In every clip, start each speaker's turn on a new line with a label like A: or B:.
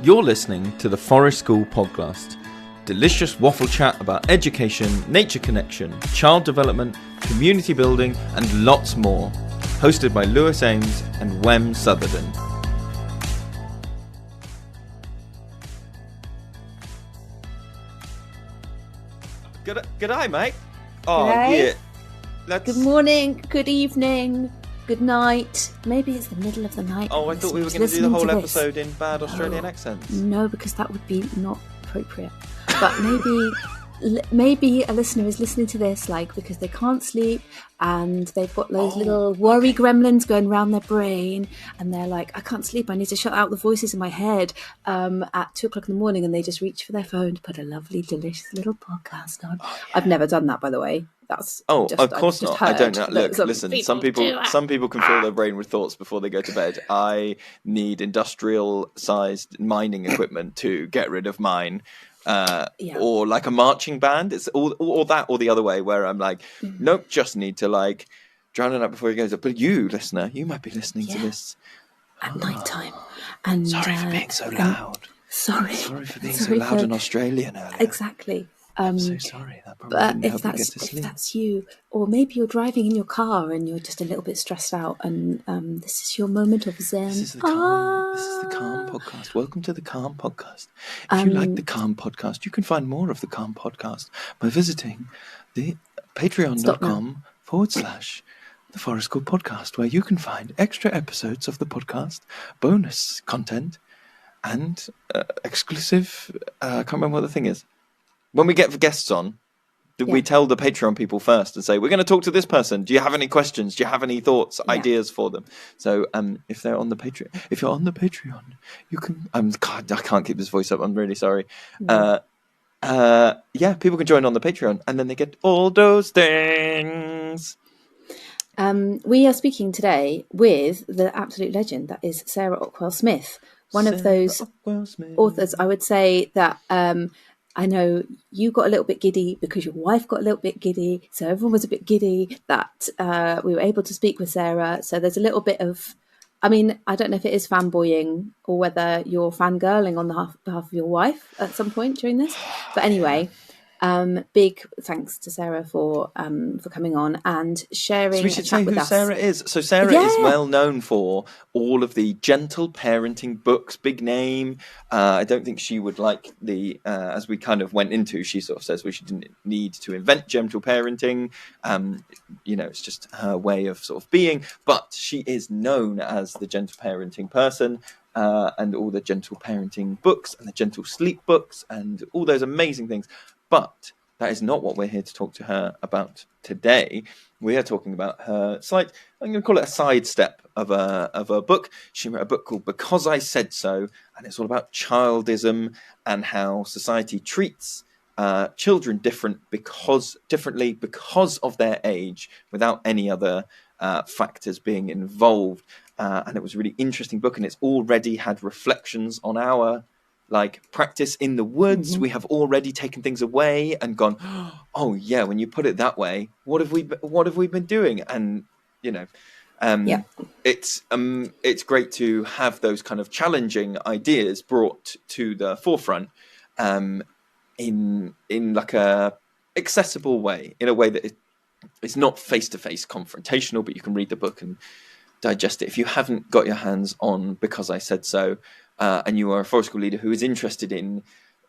A: You're listening to the Forest School Podcast. Delicious waffle chat about education, nature connection, child development, community building, and lots more. Hosted by Lewis Ames and Wem Sutherland. G'day, mate. Oh,
B: G'day.
A: yeah.
B: Good morning, good evening, good night. Maybe it's the middle of the night.
A: Oh, I thought we were going to do the whole episode in bad Australian accents.
B: No, because that would be not appropriate. But maybe a listener is listening to this because they can't sleep and they've got those little worry gremlins going around their brain and they're like, I can't sleep, I need to shut out the voices in my head at 2 o'clock in the morning, and they just reach for their phone to put a lovely, delicious little podcast on. Oh, yeah. I've never done that, by the way. That's
A: of course not. I don't know. Look, listen. Some people can fill their brain with thoughts before they go to bed. I need industrial-sized mining equipment to get rid of mine. Or like a marching band. It's all that or the other way, where I'm like, nope, just need to drown it out before it goes up. But you, listener, you might be listening to this
B: at night time. And
A: sorry for being so loud.
B: Sorry
A: for being so loud and Australian earlier.
B: Exactly.
A: I'm so sorry. That probably
B: but
A: didn't
B: if
A: help you get to sleep.
B: that's you, or maybe you're driving in your car and you're just a little bit stressed out, and this is your moment of zen.
A: This is the Calm Podcast. Welcome to the Calm Podcast. If you like the Calm Podcast, you can find more of the Calm Podcast by visiting the patreon.com/the Forest School Podcast, where you can find extra episodes of the podcast, bonus content, and exclusive. I can't remember what the thing is. When we get guests on, we tell the Patreon people first and say, we're going to talk to this person. Do you have any questions? Do you have any thoughts, ideas for them? So if you're on the Patreon, you can... God, I can't keep this voice up. I'm really sorry. People can join on the Patreon, and then they get all those things.
B: We are speaking today with the absolute legend that is Sarah Ockwell-Smith, one of those authors, I would say, that... I know you got a little bit giddy because your wife got a little bit giddy. So everyone was a bit giddy that we were able to speak with Sarah. So there's a little bit of, I don't know if it is fanboying or whether you're fangirling on the behalf of your wife at some point during this. But anyway, big thanks to Sarah for coming on and sharing.
A: So we should say who Sarah is. So Sarah is well known for all of the gentle parenting books, big name. I don't think she would like as we kind of went into, she sort of says we didn't need to invent gentle parenting. It's just her way of sort of being. But she is known as the gentle parenting person. And all the gentle parenting books and the gentle sleep books and all those amazing things. But that is not what we're here to talk to her about today. We are talking about her I'm going to call it a sidestep of a book. She wrote a book called Because I Said So, and it's all about childism and how society treats children differently because of their age, without any other factors being involved. And it was a really interesting book, and it's already had reflections on our practice in the woods. We have already taken things away and gone, oh yeah, when you put it that way, what have we been doing? And it's great to have those kind of challenging ideas brought to the forefront in a accessible way, in a way that it's not face-to-face confrontational, but you can read the book and digest it. If you haven't got your hands on Because I Said So, and you are a forest school leader who is interested in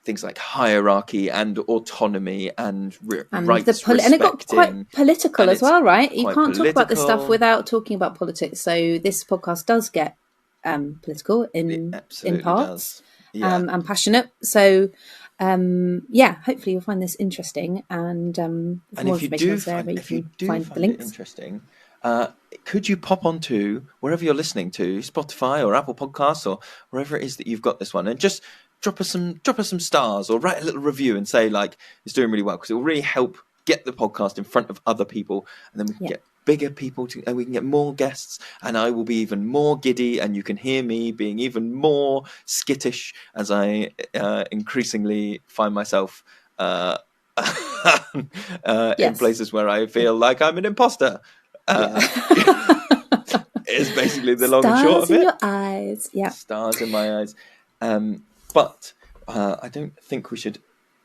A: things like hierarchy and autonomy and rights respecting.
B: And it got quite political as well, right? You can't talk about this stuff without talking about politics. So this podcast does get political in parts, and passionate. So hopefully you'll find this interesting. And
A: if you do find the links. Interesting, could you pop onto wherever you're listening to, Spotify or Apple Podcasts or wherever it is that you've got this one, and just drop us some stars or write a little review and say it's doing really well, because it will really help get the podcast in front of other people, and then we can get bigger people and we can get more guests, and I will be even more giddy, and you can hear me being even more skittish as I increasingly find myself in places where I feel like I'm an imposter. Is basically the long and short of it.
B: Stars in your eyes. Yeah.
A: Stars in my eyes. But I don't think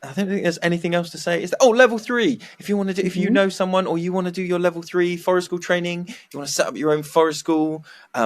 A: there's anything else to say. Level 3. If you want to do, if you know someone or you want to do your level 3 forest school training, you want to set up your own forest school,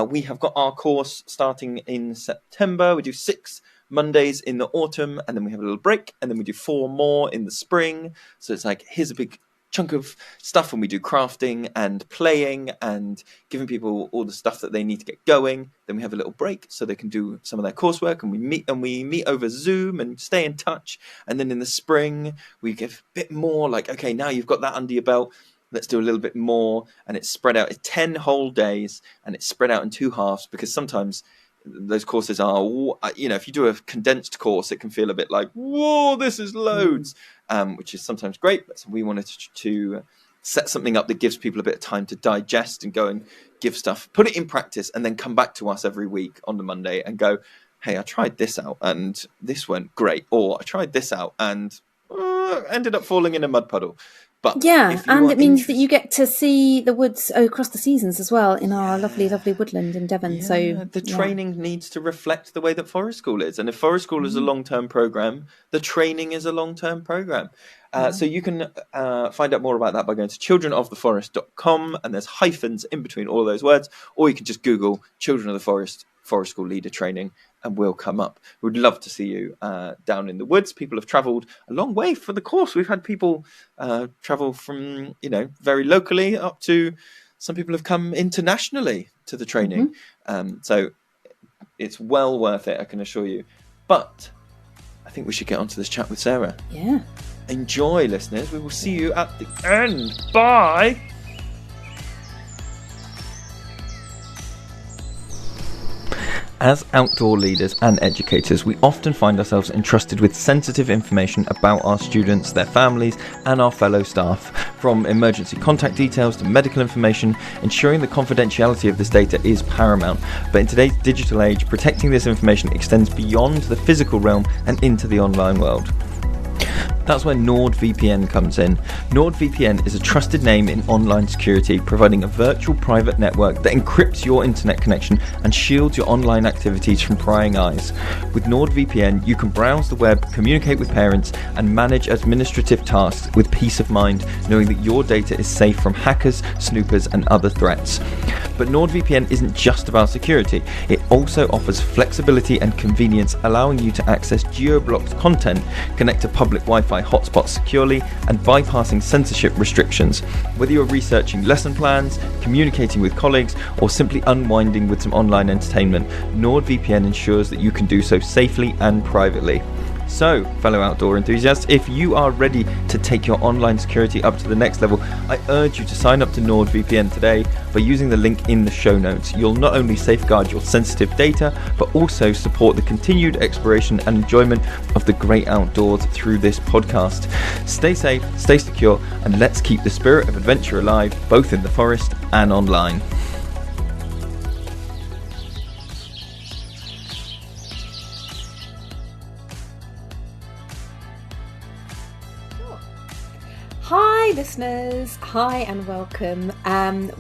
A: we have got our course starting in September. We do 6 Mondays in the autumn, and then we have a little break, and then we do 4 more in the spring. So it's like, here's a big chunk of stuff, and we do crafting and playing and giving people all the stuff that they need to get going. Then we have a little break so they can do some of their coursework, and we meet over Zoom and stay in touch. And then in the spring we give a bit more, like, okay, now you've got that under your belt, let's do a little bit more. And it's spread out. It's 10 whole days, and it's spread out in 2 halves, because sometimes those courses are, if you do a condensed course, it can feel a bit like, whoa, this is loads, which is sometimes great. But we wanted to set something up that gives people a bit of time to digest and go and give stuff, put it in practice, and then come back to us every week on the Monday and go, hey, I tried this out and this went great, or I tried this out and ended up falling in a mud puddle. But
B: and it means that you get to see the woods across the seasons as well in our lovely, lovely woodland in Devon.
A: Yeah,
B: so
A: the training needs to reflect the way that forest school is. And if forest school is a long-term program, the training is a long-term program. So you can find out more about that by going to childrenoftheforest.com, and there's hyphens in between all those words, or you can just Google Children of the Forest School Leader Training, and we'll come up. We'd love to see you down in the woods. People have travelled a long way for the course. We've had people travel from, very locally up to, some people have come internationally to the training. So it's well worth it, I can assure you. But I think we should get onto this chat with Sarah.
B: Yeah.
A: Enjoy, listeners. We will see you at the end. Bye. As outdoor leaders and educators, we often find ourselves entrusted with sensitive information about our students, their families, and our fellow staff. From emergency contact details to medical information, ensuring the confidentiality of this data is paramount. But in today's digital age, protecting this information extends beyond the physical realm and into the online world. That's where NordVPN comes in. NordVPN is a trusted name in online security, providing a virtual private network that encrypts your internet connection and shields your online activities from prying eyes. With NordVPN, you can browse the web, communicate with parents, and manage administrative tasks with peace of mind, knowing that your data is safe from hackers, snoopers, and other threats. But NordVPN isn't just about security. It also offers flexibility and convenience, allowing you to access geo-blocked content, connect to public Wi-Fi hotspots securely, and bypassing censorship restrictions. Whether you're researching lesson plans, communicating with colleagues, or simply unwinding with some online entertainment, NordVPN ensures that you can do so safely and privately. So, fellow outdoor enthusiasts, if you are ready to take your online security up to the next level, I urge you to sign up to NordVPN today by using the link in the show notes. You'll not only safeguard your sensitive data, but also support the continued exploration and enjoyment of the great outdoors through this podcast. Stay safe, stay secure, and let's keep the spirit of adventure alive, both in the forest and online.
B: Hi listeners, hi and welcome.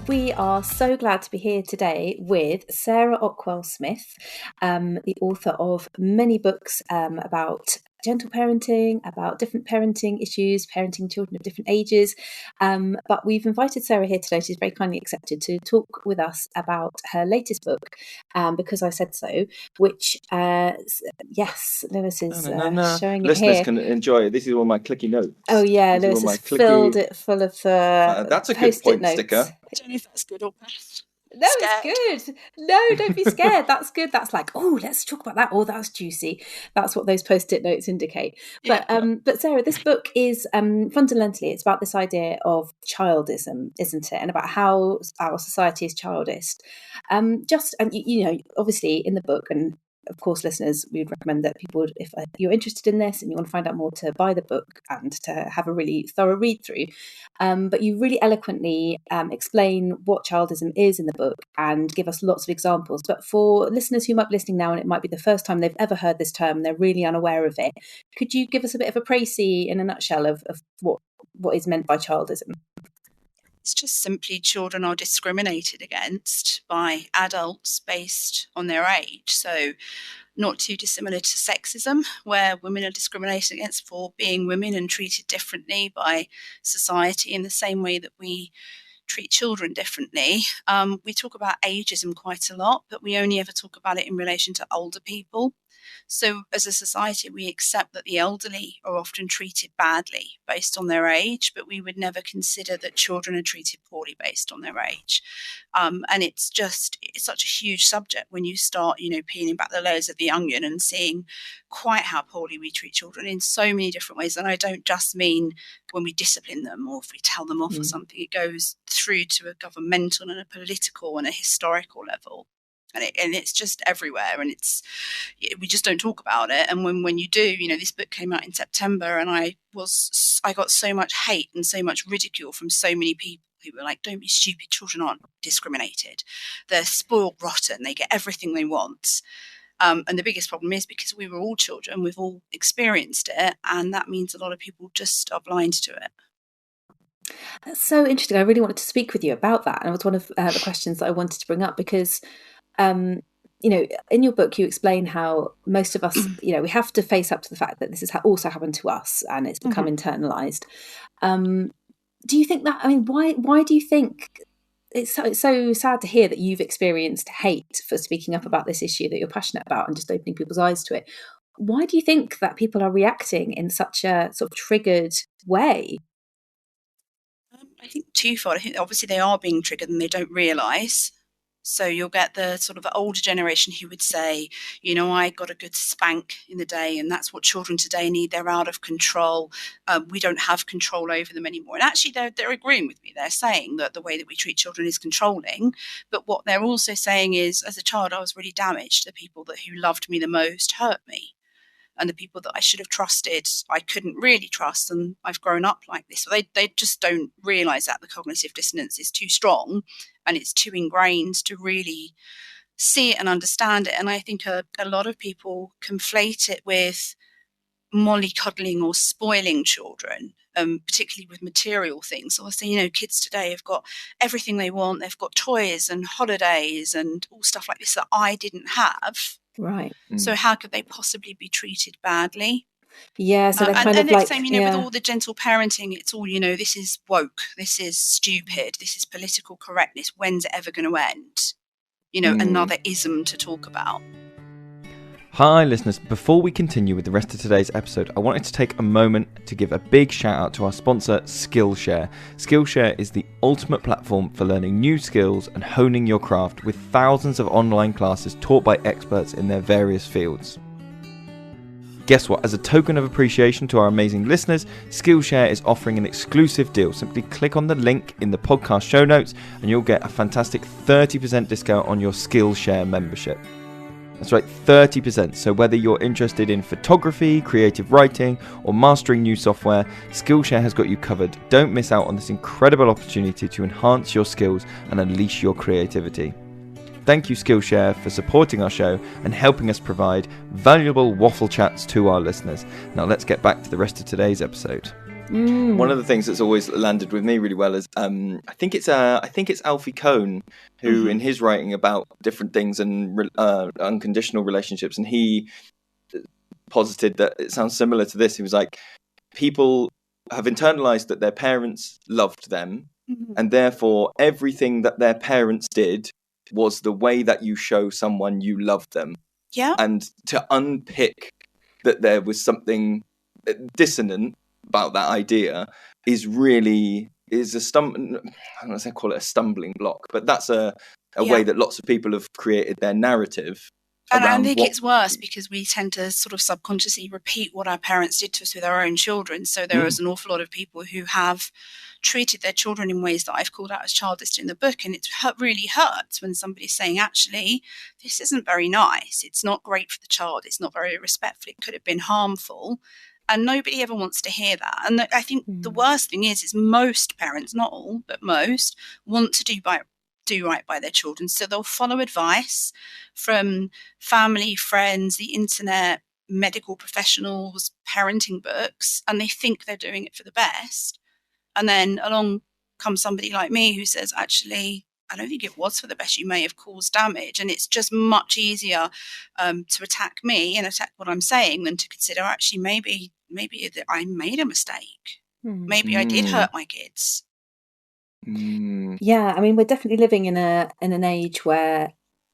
B: We are so glad to be here today with Sarah Ockwell-Smith, the author of many books about gentle parenting, about different parenting issues, parenting children of different ages. But we've invited Sarah here today. She's very kindly accepted to talk with us about her latest book, Because I Said So, which, yes, Lewis is showing
A: Listeners
B: it here.
A: Listeners can enjoy it. This is all my clicky notes.
B: Oh yeah, Lewis has filled it full of
A: that's a good point
B: notes.
A: sticker.
C: I don't know if that's good or bad.
B: No, it's good. No, don't be scared. That's good. That's like, oh, let's talk about that. Oh, that's juicy. That's what those post-it notes indicate. But but Sarah, this book is fundamentally, it's about this idea of childism, isn't it? And about how our society is childist. Obviously in the book, and of course, listeners, we would recommend that people, if you're interested in this and you want to find out more, to buy the book and to have a really thorough read through. But you really eloquently explain what childism is in the book and give us lots of examples. But for listeners who might be listening now and it might be the first time they've ever heard this term, they're really unaware of it, could you give us a bit of a précis in a nutshell of what is meant by childism?
C: It's just simply children are discriminated against by adults based on their age. So not too dissimilar to sexism, where women are discriminated against for being women and treated differently by society in the same way that we treat children differently. We talk about ageism quite a lot, but we only ever talk about it in relation to older people. So as a society, we accept that the elderly are often treated badly based on their age, but we would never consider that children are treated poorly based on their age. And it's such a huge subject when you start, peeling back the layers of the onion and seeing quite how poorly we treat children in so many different ways. And I don't just mean when we discipline them or if we tell them off or something. It goes through to a governmental and a political and a historical level. And it's just everywhere, and we just don't talk about it. And when you do, this book came out in September, and I got so much hate and so much ridicule from so many people who were like, "Don't be stupid. Children aren't discriminated. They're spoiled rotten. They get everything they want." And the biggest problem is because we were all children, we've all experienced it, and that means a lot of people just are blind to it.
B: That's so interesting. I really wanted to speak with you about that, and it was one of the questions that I wanted to bring up because. In your book, you explain how most of us, we have to face up to the fact that this has also happened to us and it's become internalized. Do you think that, why do you think it's so sad to hear that you've experienced hate for speaking up about this issue that you're passionate about and just opening people's eyes to it? Why do you think that people are reacting in such a sort of triggered way?
C: I think twofold. I think obviously they are being triggered and they don't realise. So you'll get the sort of older generation who would say, I got a good spank in the day, and that's what children today need. They're out of control. We don't have control over them anymore. And actually, they're agreeing with me. They're saying that the way that we treat children is controlling. But what they're also saying is, as a child, I was really damaged. The people who loved me the most hurt me. And the people that I should have trusted, I couldn't really trust, and I've grown up like this. So they just don't realise that the cognitive dissonance is too strong and it's too ingrained to really see it and understand it. And I think a lot of people conflate it with mollycoddling or spoiling children, particularly with material things. So I say, kids today have got everything they want. They've got toys and holidays and all stuff like this that I didn't have.
B: Right.
C: So how could they possibly be treated badly?
B: Yeah, so they're kind of
C: like,
B: same,
C: with all the gentle parenting, it's all, this is woke, this is stupid, this is political correctness. When's it ever going to end? Another ism to talk about.
A: Hi listeners, before we continue with the rest of today's episode, I wanted to take a moment to give a big shout out to our sponsor, Skillshare. Skillshare is the ultimate platform for learning new skills and honing your craft with thousands of online classes taught by experts in their various fields. Guess what? As a token of appreciation to our amazing listeners, Skillshare is offering an exclusive deal. Simply click on the link in the podcast show notes and you'll get a fantastic 30% discount on your Skillshare membership. That's right, 30%. So whether you're interested in photography, creative writing, or mastering new software, Skillshare has got you covered. Don't miss out on this incredible opportunity to enhance your skills and unleash your creativity. Thank you, Skillshare, for supporting our show and helping us provide valuable waffle chats to our listeners. Now let's get back to the rest of today's episode. One of the things that's always landed with me really well is I think it's Alfie Kohn who, in his writing about different things and unconditional relationships, and he posited that it sounds similar to this. He was like, people have internalized that their parents loved them, and therefore everything that their parents did was the way that you show someone you love them.
C: Yeah.
A: And to unpick that there was something dissonant about that idea is a I'm not say call it a stumbling block, but that's a way that lots of people have created their narrative.
C: And I think it's worse because we tend to sort of subconsciously repeat what our parents did to us with our own children. So there is an awful lot of people who have treated their children in ways that I've called out as childish in the book. And it really hurts when somebody's saying, actually, this isn't very nice. It's not great for the child. It's not very respectful. It could have been harmful. And nobody ever wants to hear that. And I think the worst thing is most parents, not all, but most, want to do right by their children. So they'll follow advice from family, friends, the internet, medical professionals, parenting books, and they think they're doing it for the best. And then along comes somebody like me who says, actually, I don't think it was for the best. You may have caused damage. And it's just much easier to attack me and attack what I'm saying than to consider, actually, maybe that I made a mistake. Maybe I did hurt my kids.
B: Yeah, I mean, we're definitely living in an age where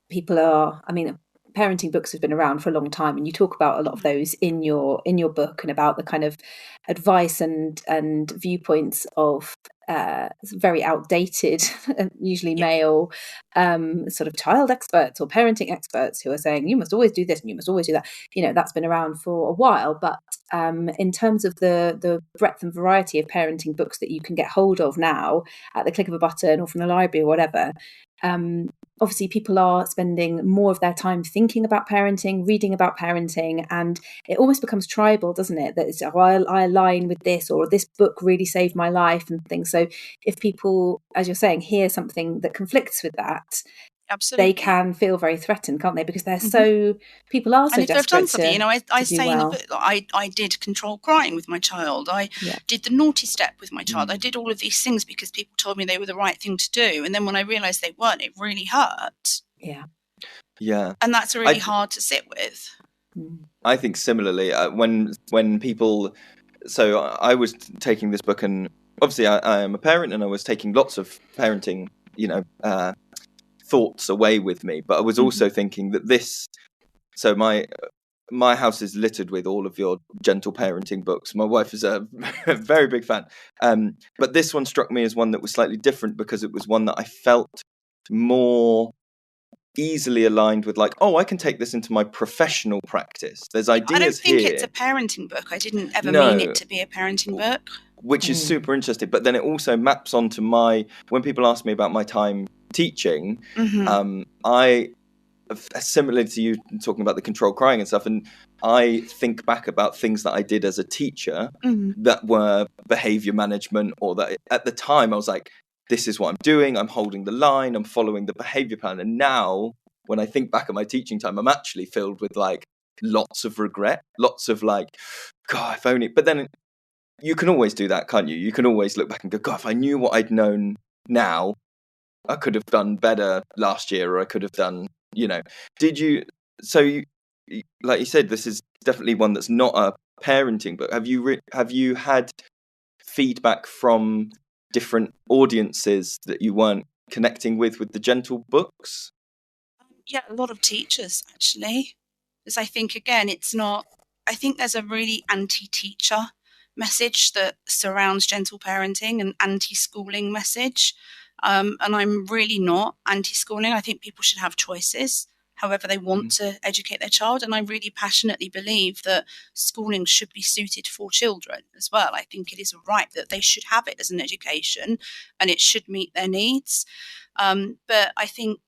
B: people are, I mean, parenting books have been around for a long time, and you talk about a lot of those in your book, and about the kind of advice and viewpoints of very outdated, usually male, sort of child experts or parenting experts who are saying you must always do this and you must always do that. You know, that's been around for a while, but in terms of the breadth and variety of parenting books that you can get hold of now at the click of a button or from the library or whatever, obviously people are spending more of their time thinking about parenting, reading about parenting, and it almost becomes tribal, doesn't it? That it's, oh, I align with this, or this book really saved my life and things. So if people, as you're saying, hear something that conflicts with that,
C: absolutely,
B: they can feel very threatened, can't they? Because they're so, people are so
C: and if they've done
B: desperate
C: something, I say
B: well.
C: in the book that I did control crying with my child. I did the naughty step with my child. I did all of these things because people told me they were the right thing to do. And then when I realised they weren't, it really hurt.
A: Yeah.
C: And that's really hard to sit with.
A: I think similarly, when people, so I was taking this book, and obviously I am a parent, and I was taking lots of parenting, thoughts away with me, but I was also thinking that so my house is littered with all of your gentle parenting books. My wife is a very big fan. But this one struck me as one that was slightly different, because it was one that I felt more easily aligned with, like, oh, I can take this into my professional practice. There's ideas here.
C: I don't think it's a parenting book. I didn't ever mean it to be a parenting book.
A: Which is super interesting. But then it also maps onto when people ask me about my time teaching, I, similar to you talking about the control crying and stuff, and I think back about things that I did as a teacher that were behavior management, or that at the time I was like, this is what I'm doing, I'm holding the line, I'm following the behavior plan. And now when I think back at my teaching time, I'm actually filled with like lots of regret, lots of like, God, if only. But then you can always do that, can't you? You can always look back and go, God, if I knew what I'd known now, I could have done better last year, or I could have done, like you said, this is definitely one that's not a parenting book. Have you had feedback from different audiences that you weren't connecting with the gentle books?
C: Yeah, a lot of teachers, actually. Because I think, again, I think there's a really anti-teacher message that surrounds gentle parenting, and anti-schooling message. And I'm really not anti-schooling. I think people should have choices, however they want to educate their child. And I really passionately believe that schooling should be suited for children as well. I think it is a right that they should have it as an education, and it should meet their needs. But I think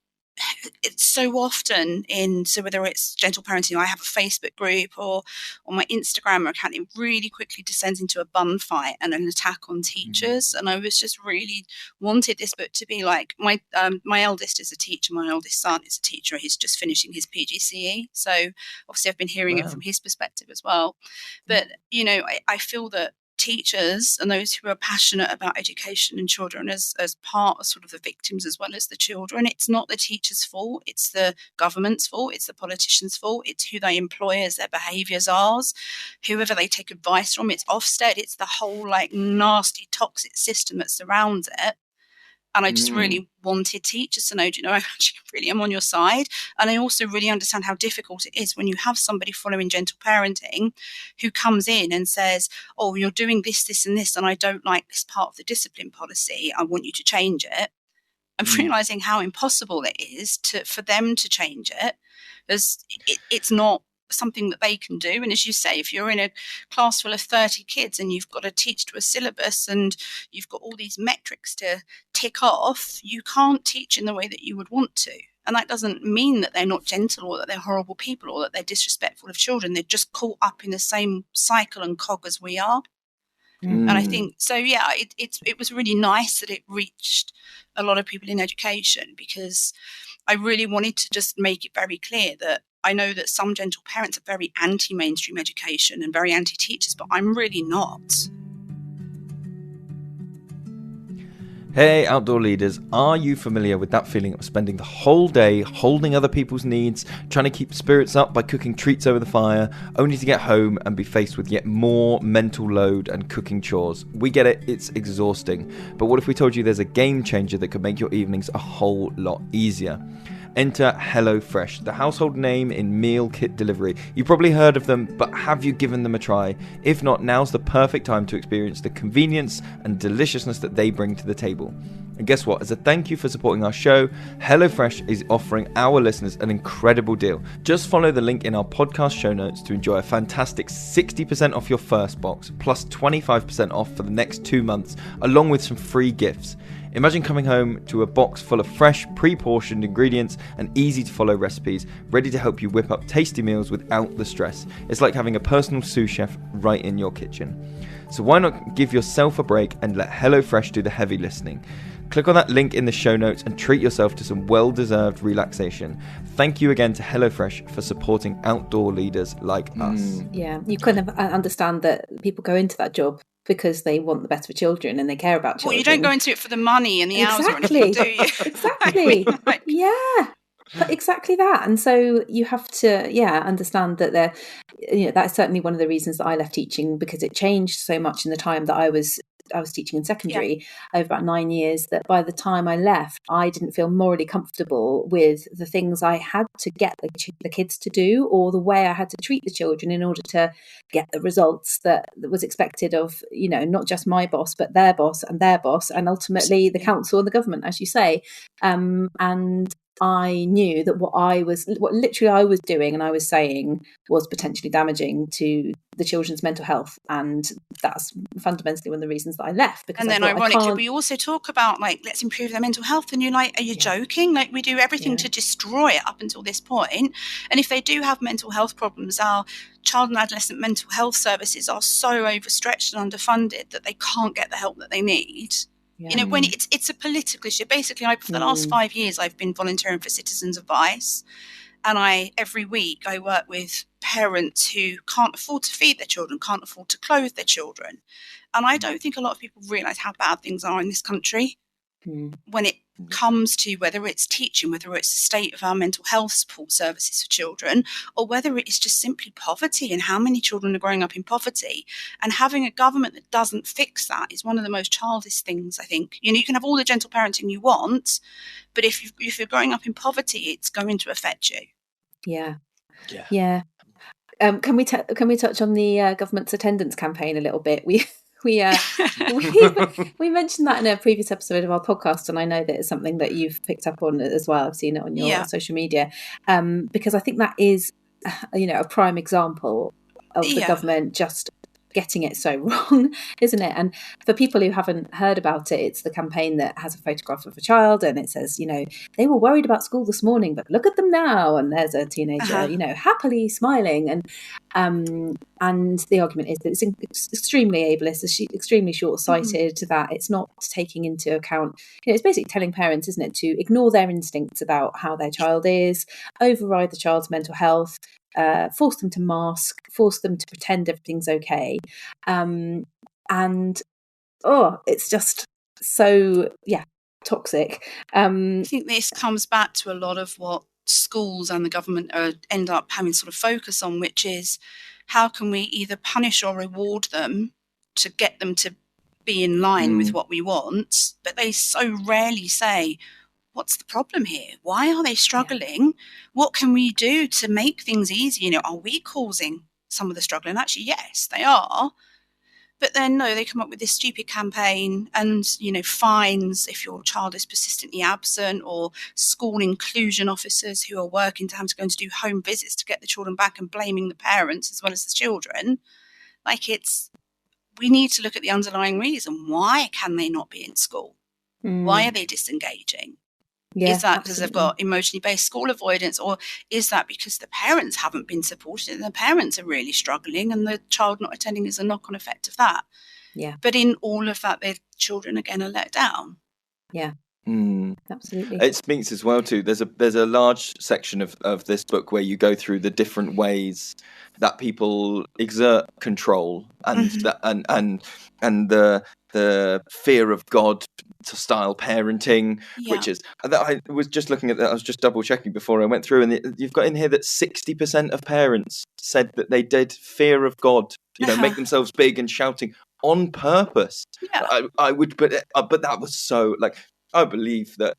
C: it's so often so whether it's gentle parenting, I have a Facebook group, or on my Instagram account, it really quickly descends into a bun fight and an attack on teachers. And I was just really wanted this book to be like, my eldest is a teacher, my eldest son is a teacher, he's just finishing his PGCE, so obviously I've been hearing it from his perspective as well. But I feel that teachers and those who are passionate about education and children as part of sort of the victims as well as the children. It's not the teacher's fault, it's the government's fault, it's the politicians' fault, it's who they employ as their behaviours are, whoever they take advice from, it's Ofsted, it's the whole like nasty toxic system that surrounds it. And I just really wanted teachers to know, I actually really am on your side. And I also really understand how difficult it is when you have somebody following gentle parenting who comes in and says, oh, you're doing this, this, and this, and I don't like this part of the discipline policy. I want you to change it. And realising how impossible it is for them to change it, because it's not something that they can do. And as you say, if you're in a class full of 30 kids and you've got to teach to a syllabus and you've got all these metrics to tick off, you can't teach in the way that you would want to. And that doesn't mean that they're not gentle, or that they're horrible people, or that they're disrespectful of children. They're just caught up in the same cycle and cog as we are. And I think so. Yeah, it was really nice that it reached a lot of people in education, because I really wanted to just make it very clear that I know that some gentle parents are very anti-mainstream education and very anti-teachers, but I'm really not.
A: Hey outdoor leaders, are you familiar with that feeling of spending the whole day holding other people's needs, trying to keep spirits up by cooking treats over the fire, only to get home and be faced with yet more mental load and cooking chores? We get it, it's exhausting. But what if we told you there's a game changer that could make your evenings a whole lot easier? Enter HelloFresh, the household name in meal kit delivery. You've probably heard of them, but have you given them a try? If not, now's the perfect time to experience the convenience and deliciousness that they bring to the table. And guess what? As a thank you for supporting our show, HelloFresh is offering our listeners an incredible deal. Just follow the link in our podcast show notes to enjoy a fantastic 60% off your first box, plus 25% off for the next 2 months, along with some free gifts. Imagine coming home to a box full of fresh, pre-portioned ingredients and easy-to-follow recipes, ready to help you whip up tasty meals without the stress. It's like having a personal sous chef right in your kitchen. So why not give yourself a break and let HelloFresh do the heavy listening? Click on that link in the show notes and treat yourself to some well-deserved relaxation. Thank you again to HelloFresh for supporting outdoor leaders like us.
B: Yeah, you kind of understand that people go into that job because they want the best for children and they care about children.
C: Well, you don't go into it for the money and the hours or anything, do you?
B: Exactly. Yeah. But exactly that. And so you have to, understand that that's certainly one of the reasons that I left teaching, because it changed so much in the time that I was teaching in secondary over about 9 years, that by the time I left, I didn't feel morally comfortable with the things I had to get the kids to do, or the way I had to treat the children in order to get the results that was expected of, not just my boss, but their boss, and ultimately the council and the government, as you say. And I knew that what literally I was doing and I was saying was potentially damaging to the children's mental health, and that's fundamentally one of the reasons that I left. Because
C: ironically, we also talk about let's improve their mental health, and you're like, are you joking? We do everything to destroy it up until this point. And if they do have mental health problems, our child and adolescent mental health services are so overstretched and underfunded that they can't get the help that they need. Yeah. When it's a political issue. Basically, for the last 5 years, I've been volunteering for Citizens Advice, and every week I work with parents who can't afford to feed their children, can't afford to clothe their children, and I don't think a lot of people realise how bad things are in this country when it comes to whether it's teaching, whether it's the state of our mental health support services for children, or whether it is just simply poverty and how many children are growing up in poverty. And having a government that doesn't fix that is one of the most childish things, I think. You can have all the gentle parenting you want, but if you're growing up in poverty, it's going to affect you.
B: Yeah. Can we touch on the government's attendance campaign a little bit? We mentioned that in a previous episode of our podcast, and I know that it's something that you've picked up on as well. I've seen it on your social media, because I think that is, a prime example of the government just getting it so wrong, isn't it? And for people who haven't heard about it, it's the campaign that has a photograph of a child and it says, they were worried about school this morning, but look at them now. And there's a teenager, happily smiling. And the argument is that it's extremely ableist, it's extremely short-sighted, that it's not taking into account, it's basically telling parents, isn't it, to ignore their instincts about how their child is, override the child's mental health, force them to mask, force them to pretend everything's okay. It's just so, toxic.
C: I think this comes back to a lot of what schools and the government end up having sort of focus on, which is how can we either punish or reward them to get them to be in line with what we want, but they so rarely say, what's the problem here? Why are they struggling? Yeah. What can we do to make things easy? Are we causing some of the struggle? And actually, yes, they are. But then, no, they come up with this stupid campaign and, fines if your child is persistently absent, or school inclusion officers who are working to have to go and do home visits to get the children back and blaming the parents as well as the children. We need to look at the underlying reason. Why can they not be in school? Why are they disengaging?
B: Yeah,
C: is that because they've got emotionally based school avoidance, or is that because the parents haven't been supported and the parents are really struggling and the child not attending is a knock-on effect of that?
B: Yeah.
C: But in all of that, their children again are let down.
B: Yeah. Absolutely.
A: It speaks as well to there's a large section of this book where you go through the different ways that people exert control and and the the fear of God style parenting,
C: Yeah.
A: which is, I was just looking at that. I was just double checking before I went through, and you've got in here that 60% of parents said that they did fear of God, make themselves big and shouting on purpose.
C: Yeah.
A: I would, but that was so, like, I believe that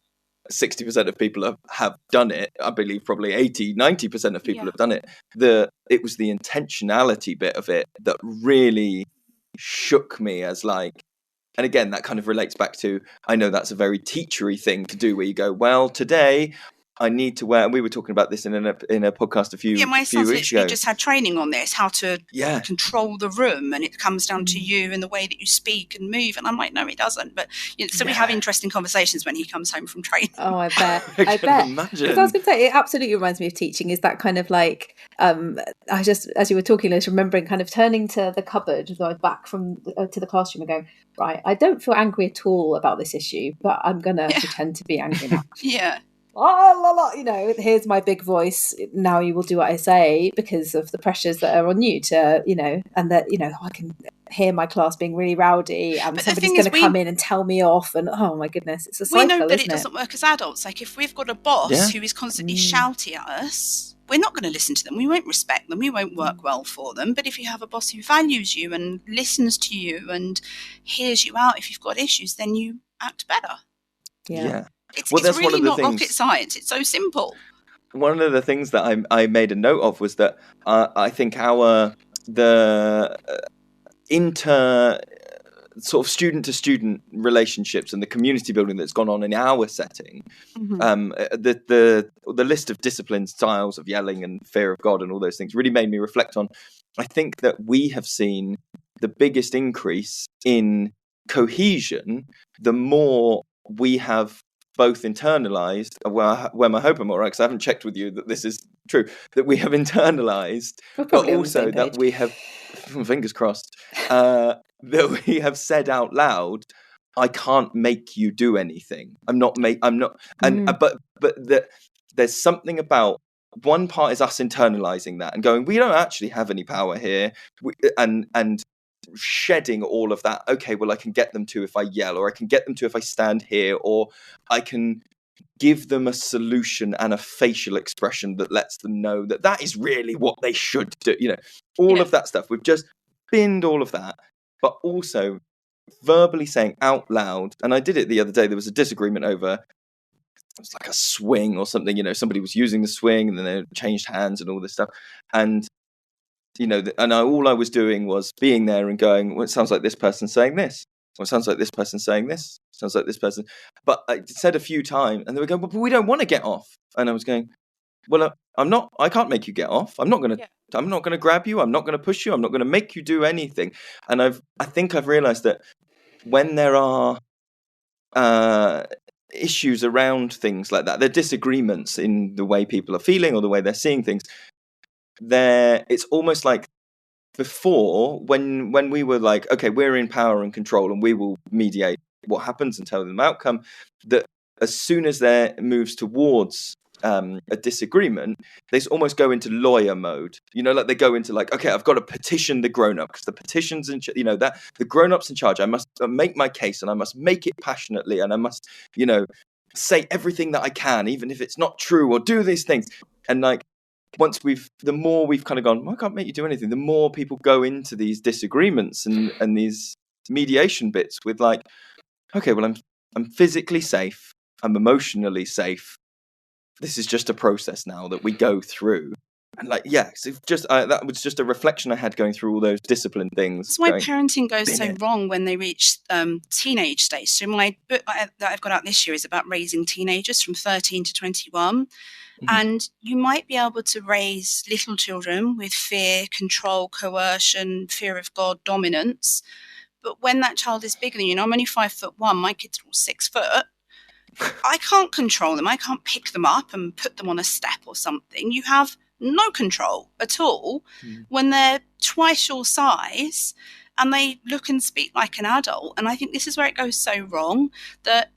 A: 60% of people have done it. I believe probably 80-90% of people have done it. It was the intentionality bit of it that really shook me as, like, and again, that kind of relates back to, I know that's a very teachery thing to do, where you go, well, today I need to wear, and we were talking about this in a podcast a few
C: my son's
A: weeks
C: literally
A: ago.
C: just had training on this, how to control the room, and it comes down to you and the way that you speak and move. And I'm like, no, it doesn't. But so we have interesting conversations when he comes home from training.
B: Oh, I bet.
A: I bet. Imagine.
B: Because I was going to say, it absolutely reminds me of teaching. Is that kind of like, I just, as you were talking, I was remembering kind of turning to the cupboard as I was back from to the classroom and going, right, I don't feel angry at all about this issue, but I'm going to pretend to be angry now. Here's my big voice. Now you will do what I say, because of the pressures that are on you to, and that, I can hear my class being really rowdy, and somebody's going to come in and tell me off, and oh my goodness, it's a cycle.
C: We know that it doesn't work as adults. Like, if we've got a boss who is constantly shouting at us, we're not going to listen to them. We won't respect them. We won't work well for them. But if you have a boss who values you and listens to you and hears you out if you've got issues, then you act better.
A: Yeah.
C: It's really not rocket science. It's so simple.
A: One of the things that I made a note of was that I think the sort of student-to-student relationships and the community building that's gone on in our setting, the list of discipline styles of yelling and fear of God and all those things really made me reflect on, I think that we have seen the biggest increase in cohesion the more we have both internalized, where my hope I'm all right, because I haven't checked with you that this is true, that we have internalized, but also that we have, fingers crossed, that we have said out loud, I can't make you do anything. I'm not, but that there's something about, one part is us internalizing that and going, we don't actually have any power here, and shedding all of that. Okay, well, I can get them to if I yell, or I can get them to if I stand here, or I can give them a solution and a facial expression that lets them know that is really what they should do. All of that stuff. We've just binned all of that, but also verbally saying out loud. And I did it the other day. There was a disagreement over, it was like a swing or something. Somebody was using the swing and then they changed hands and all this stuff. And all I was doing was being there and going, well, it sounds like this person's saying this. Well, it sounds like this person's saying this. It sounds like this person. But I said a few times, and they were going, but we don't want to get off. And I was going, well, I can't make you get off. I'm not going to grab you. I'm not going to push you. I'm not going to make you do anything. And I think I've realized that when there are issues around things like that, there are disagreements in the way people are feeling or the way they're seeing things, it's almost like before, when we were like, okay, we're in power and control and we will mediate what happens and tell them the outcome, that as soon as there moves towards a disagreement, they almost go into lawyer mode. Like they go into like, okay, I've got to petition the grown-up because the petition's that the grown-up's in charge. I must make my case and I must make it passionately and I must, say everything that I can, even if it's not true, or do these things. And like, the more we've kind of gone, well, I can't make you do anything, the more people go into these disagreements and these mediation bits with like, okay, well, I'm physically safe, I'm emotionally safe. This is just a process now that we go through. And like, so that was just a reflection I had going through all those discipline things.
C: That's why parenting goes so wrong when they reach teenage stage. So my book that I've got out this year is about raising teenagers from 13 to 21. And you might be able to raise little children with fear, control, coercion, fear of God, dominance. But when that child is bigger than you, I'm only 5'1", my kids are all 6 foot. I can't control them. I can't pick them up and put them on a step or something. You have no control at all when they're twice your size and they look and speak like an adult. And I think this is where it goes so wrong, that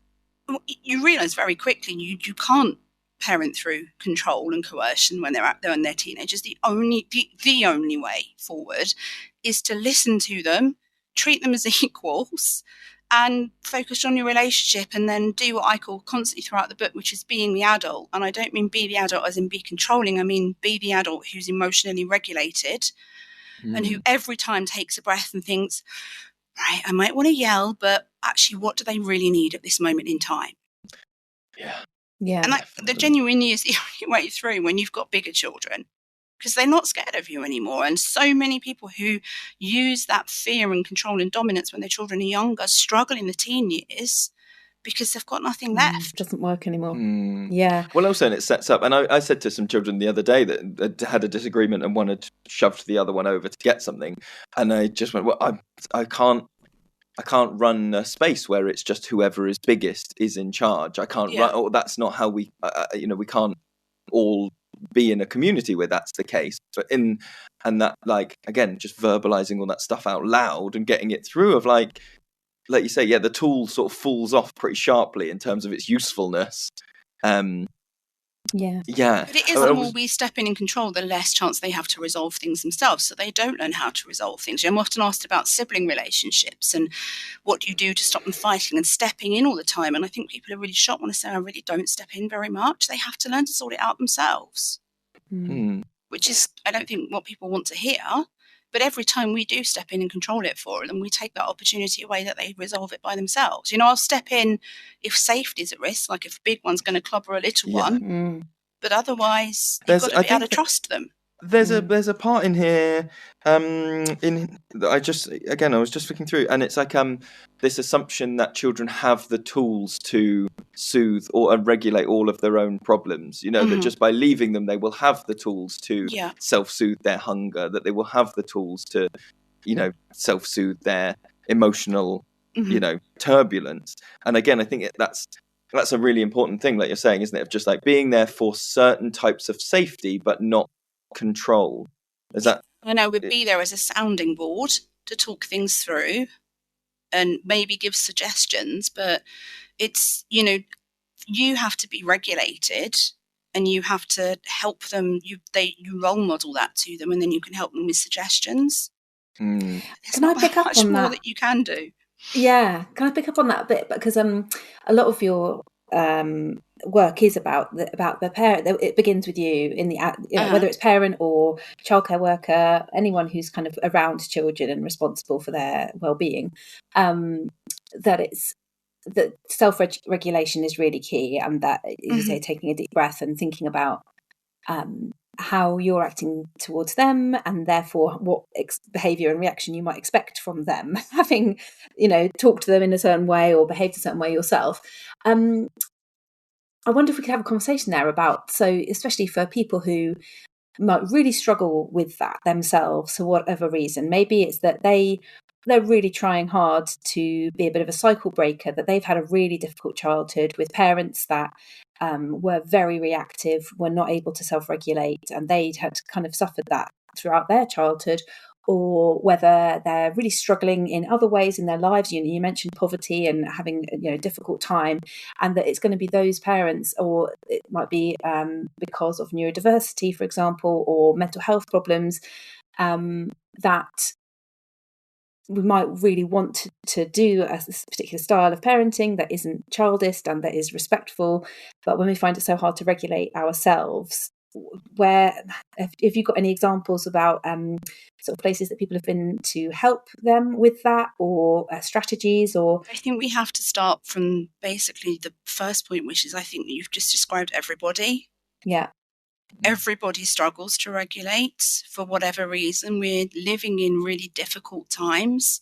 C: you realise very quickly you can't parent through control and coercion when they're out there and they're teenagers. The only way forward is to listen to them, treat them as equals and focus on your relationship, and then do what I call constantly throughout the book, which is being the adult. And I don't mean be the adult as in be controlling. I mean be the adult who's emotionally regulated and who every time takes a breath and thinks, right, I might want to yell, but actually, what do they really need at this moment in time?
B: Yeah.
C: And the genuinely is the only way through when you've got bigger children, because they're not scared of you anymore. And so many people who use that fear and control and dominance when their children are younger struggle in the teen years because they've got nothing left.
B: It doesn't work anymore. Yeah.
A: Well, also, and it sets up, and I said to some children the other day that had a disagreement and one had shoved the other one over to get something, and I just went, well, I can't run a space where it's just whoever is biggest is in charge. I can't run. Oh, that's not how we, we can't all be in a community where that's the case. But and that, like, again, just verbalizing all that stuff out loud and getting it through of like you say, the tool sort of falls off pretty sharply in terms of its usefulness.
B: Yeah.
C: But it is the more we step in and control, the less chance they have to resolve things themselves. So they don't learn how to resolve things. I'm often asked about sibling relationships and what do you do to stop them fighting and stepping in all the time. And I think people are really shocked when I say I really don't step in very much. They have to learn to sort it out themselves, which is, I don't think, what people want to hear. But every time we do step in and control it for them, we take that opportunity away that they resolve it by themselves. I'll step in if safety is at risk, like if a big one's going to clobber a little one. But otherwise, you've got to be able to trust them.
A: There's a part in here I was just looking through, and it's like this assumption that children have the tools to soothe or regulate all of their own problems, that just by leaving them they will have the tools to self-soothe their hunger, that they will have the tools to self-soothe their emotional turbulence. And again, I think that's a really important thing, like you're saying, isn't it, of just like being there for certain types of safety but not control. Is that
C: I know we'd be there as a sounding board to talk things through and maybe give suggestions, but it's you have to be regulated and you have to help them. You role model that to them, and then you can help them with suggestions.
B: Can I pick up on
C: more that you can do?
B: Yeah, can I pick up on that a bit, because a lot of your work is about the parent. It begins with you in the whether it's parent or childcare worker, anyone who's kind of around children and responsible for their well-being. That self-regulation is really key, and that, as you say, taking a deep breath and thinking about how you're acting towards them, and therefore what behaviour and reaction you might expect from them, having talked to them in a certain way or behaved a certain way yourself. I wonder if we could have a conversation there about, so especially for people who might really struggle with that themselves for whatever reason. Maybe it's that they're really trying hard to be a bit of a cycle breaker, that they've had a really difficult childhood with parents that were very reactive, were not able to self-regulate, and they'd had kind of suffered that throughout their childhood, or whether they're really struggling in other ways in their lives. You mentioned poverty and having a difficult time, and that it's going to be those parents, or it might be because of neurodiversity, for example, or mental health problems, that we might really want to do a particular style of parenting that isn't childist and that is respectful. But when we find it so hard to regulate ourselves, where have you got any examples about sort of places that people have been to help them with that, or strategies? Or
C: I think we have to start from basically the first point, which is, I think you've just described everybody.
B: Yeah.
C: Everybody struggles to regulate for whatever reason. We're living in really difficult times.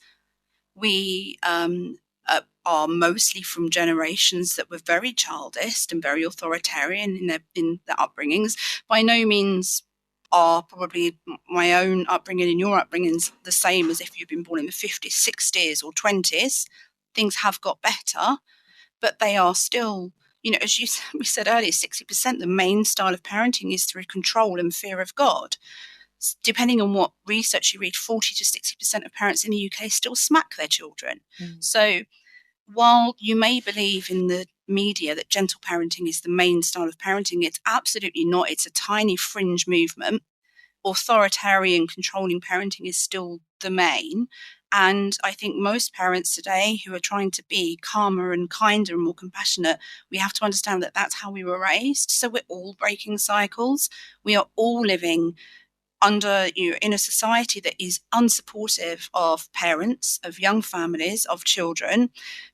C: We are mostly from generations that were very childist and very authoritarian in their upbringings. By no means are probably my own upbringing and your upbringings the same as if you've been born in the 50s, 60s or 20s. Things have got better, but they are still, as we said earlier, 60%, the main style of parenting is through control and fear of God. Depending on what research you read, 40 to 60% of parents in the UK still smack their children. So while you may believe in the media that gentle parenting is the main style of parenting, it's absolutely not. It's a tiny fringe movement. Authoritarian, controlling parenting is still the main. And I think most parents today who are trying to be calmer and kinder and more compassionate, we have to understand that that's how we were raised. So we're all breaking cycles. We are all living under, in a society that is unsupportive of parents, of young families, of children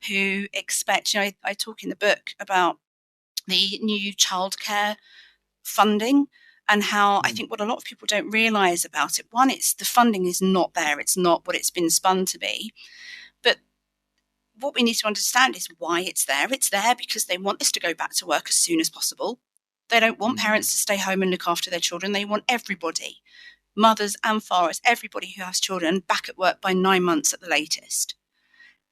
C: who expect, I talk in the book about the new childcare funding and how I think what a lot of people don't realise about it, one, it's the funding is not there. It's not what it's been spun to be. But what we need to understand is why it's there. It's there because they want us to go back to work as soon as possible. They don't want parents to stay home and look after their children. They want everybody, mothers and fathers, everybody who has children, back at work by 9 months at the latest.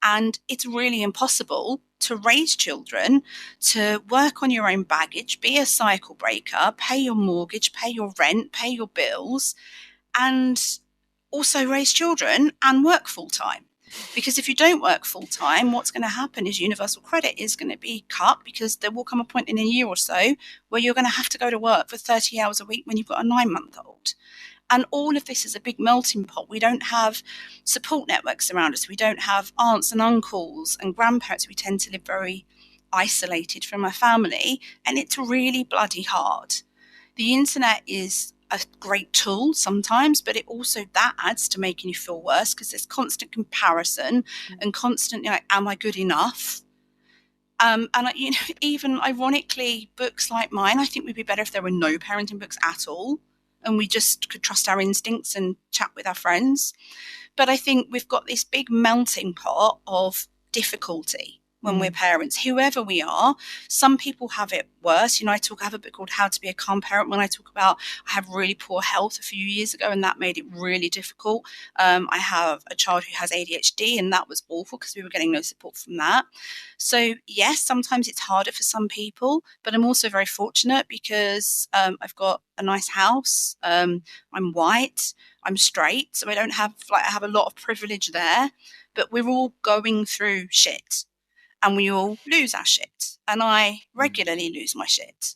C: And it's really impossible to raise children, to work on your own baggage, be a cycle breaker, pay your mortgage, pay your rent, pay your bills, and also raise children and work full time. Because if you don't work full time, what's going to happen is universal credit is going to be cut, because there will come a point in a year or so where you're going to have to go to work for 30 hours a week when you've got a 9-month-old. And all of this is a big melting pot. We don't have support networks around us. We don't have aunts and uncles and grandparents. We tend to live very isolated from our family, and it's really bloody hard. The internet is a great tool sometimes, but it also, that adds to making you feel worse, because there's constant comparison and constant, am I good enough? And even ironically, books like mine, I think would be better if there were no parenting books at all, and we just could trust our instincts and chat with our friends. But I think we've got this big melting pot of difficulty when we're parents, whoever we are. Some people have it worse. I have a book called How to Be a Calm Parent, when I talk about I have really poor health a few years ago, and that made it really difficult. I have a child who has ADHD, and that was awful because we were getting no support from that. So yes, sometimes it's harder for some people, but I'm also very fortunate because I've got a nice house. I'm white, I'm straight, so I don't have I have a lot of privilege there, but we're all going through shit. And we all lose our shit. And I regularly lose my shit.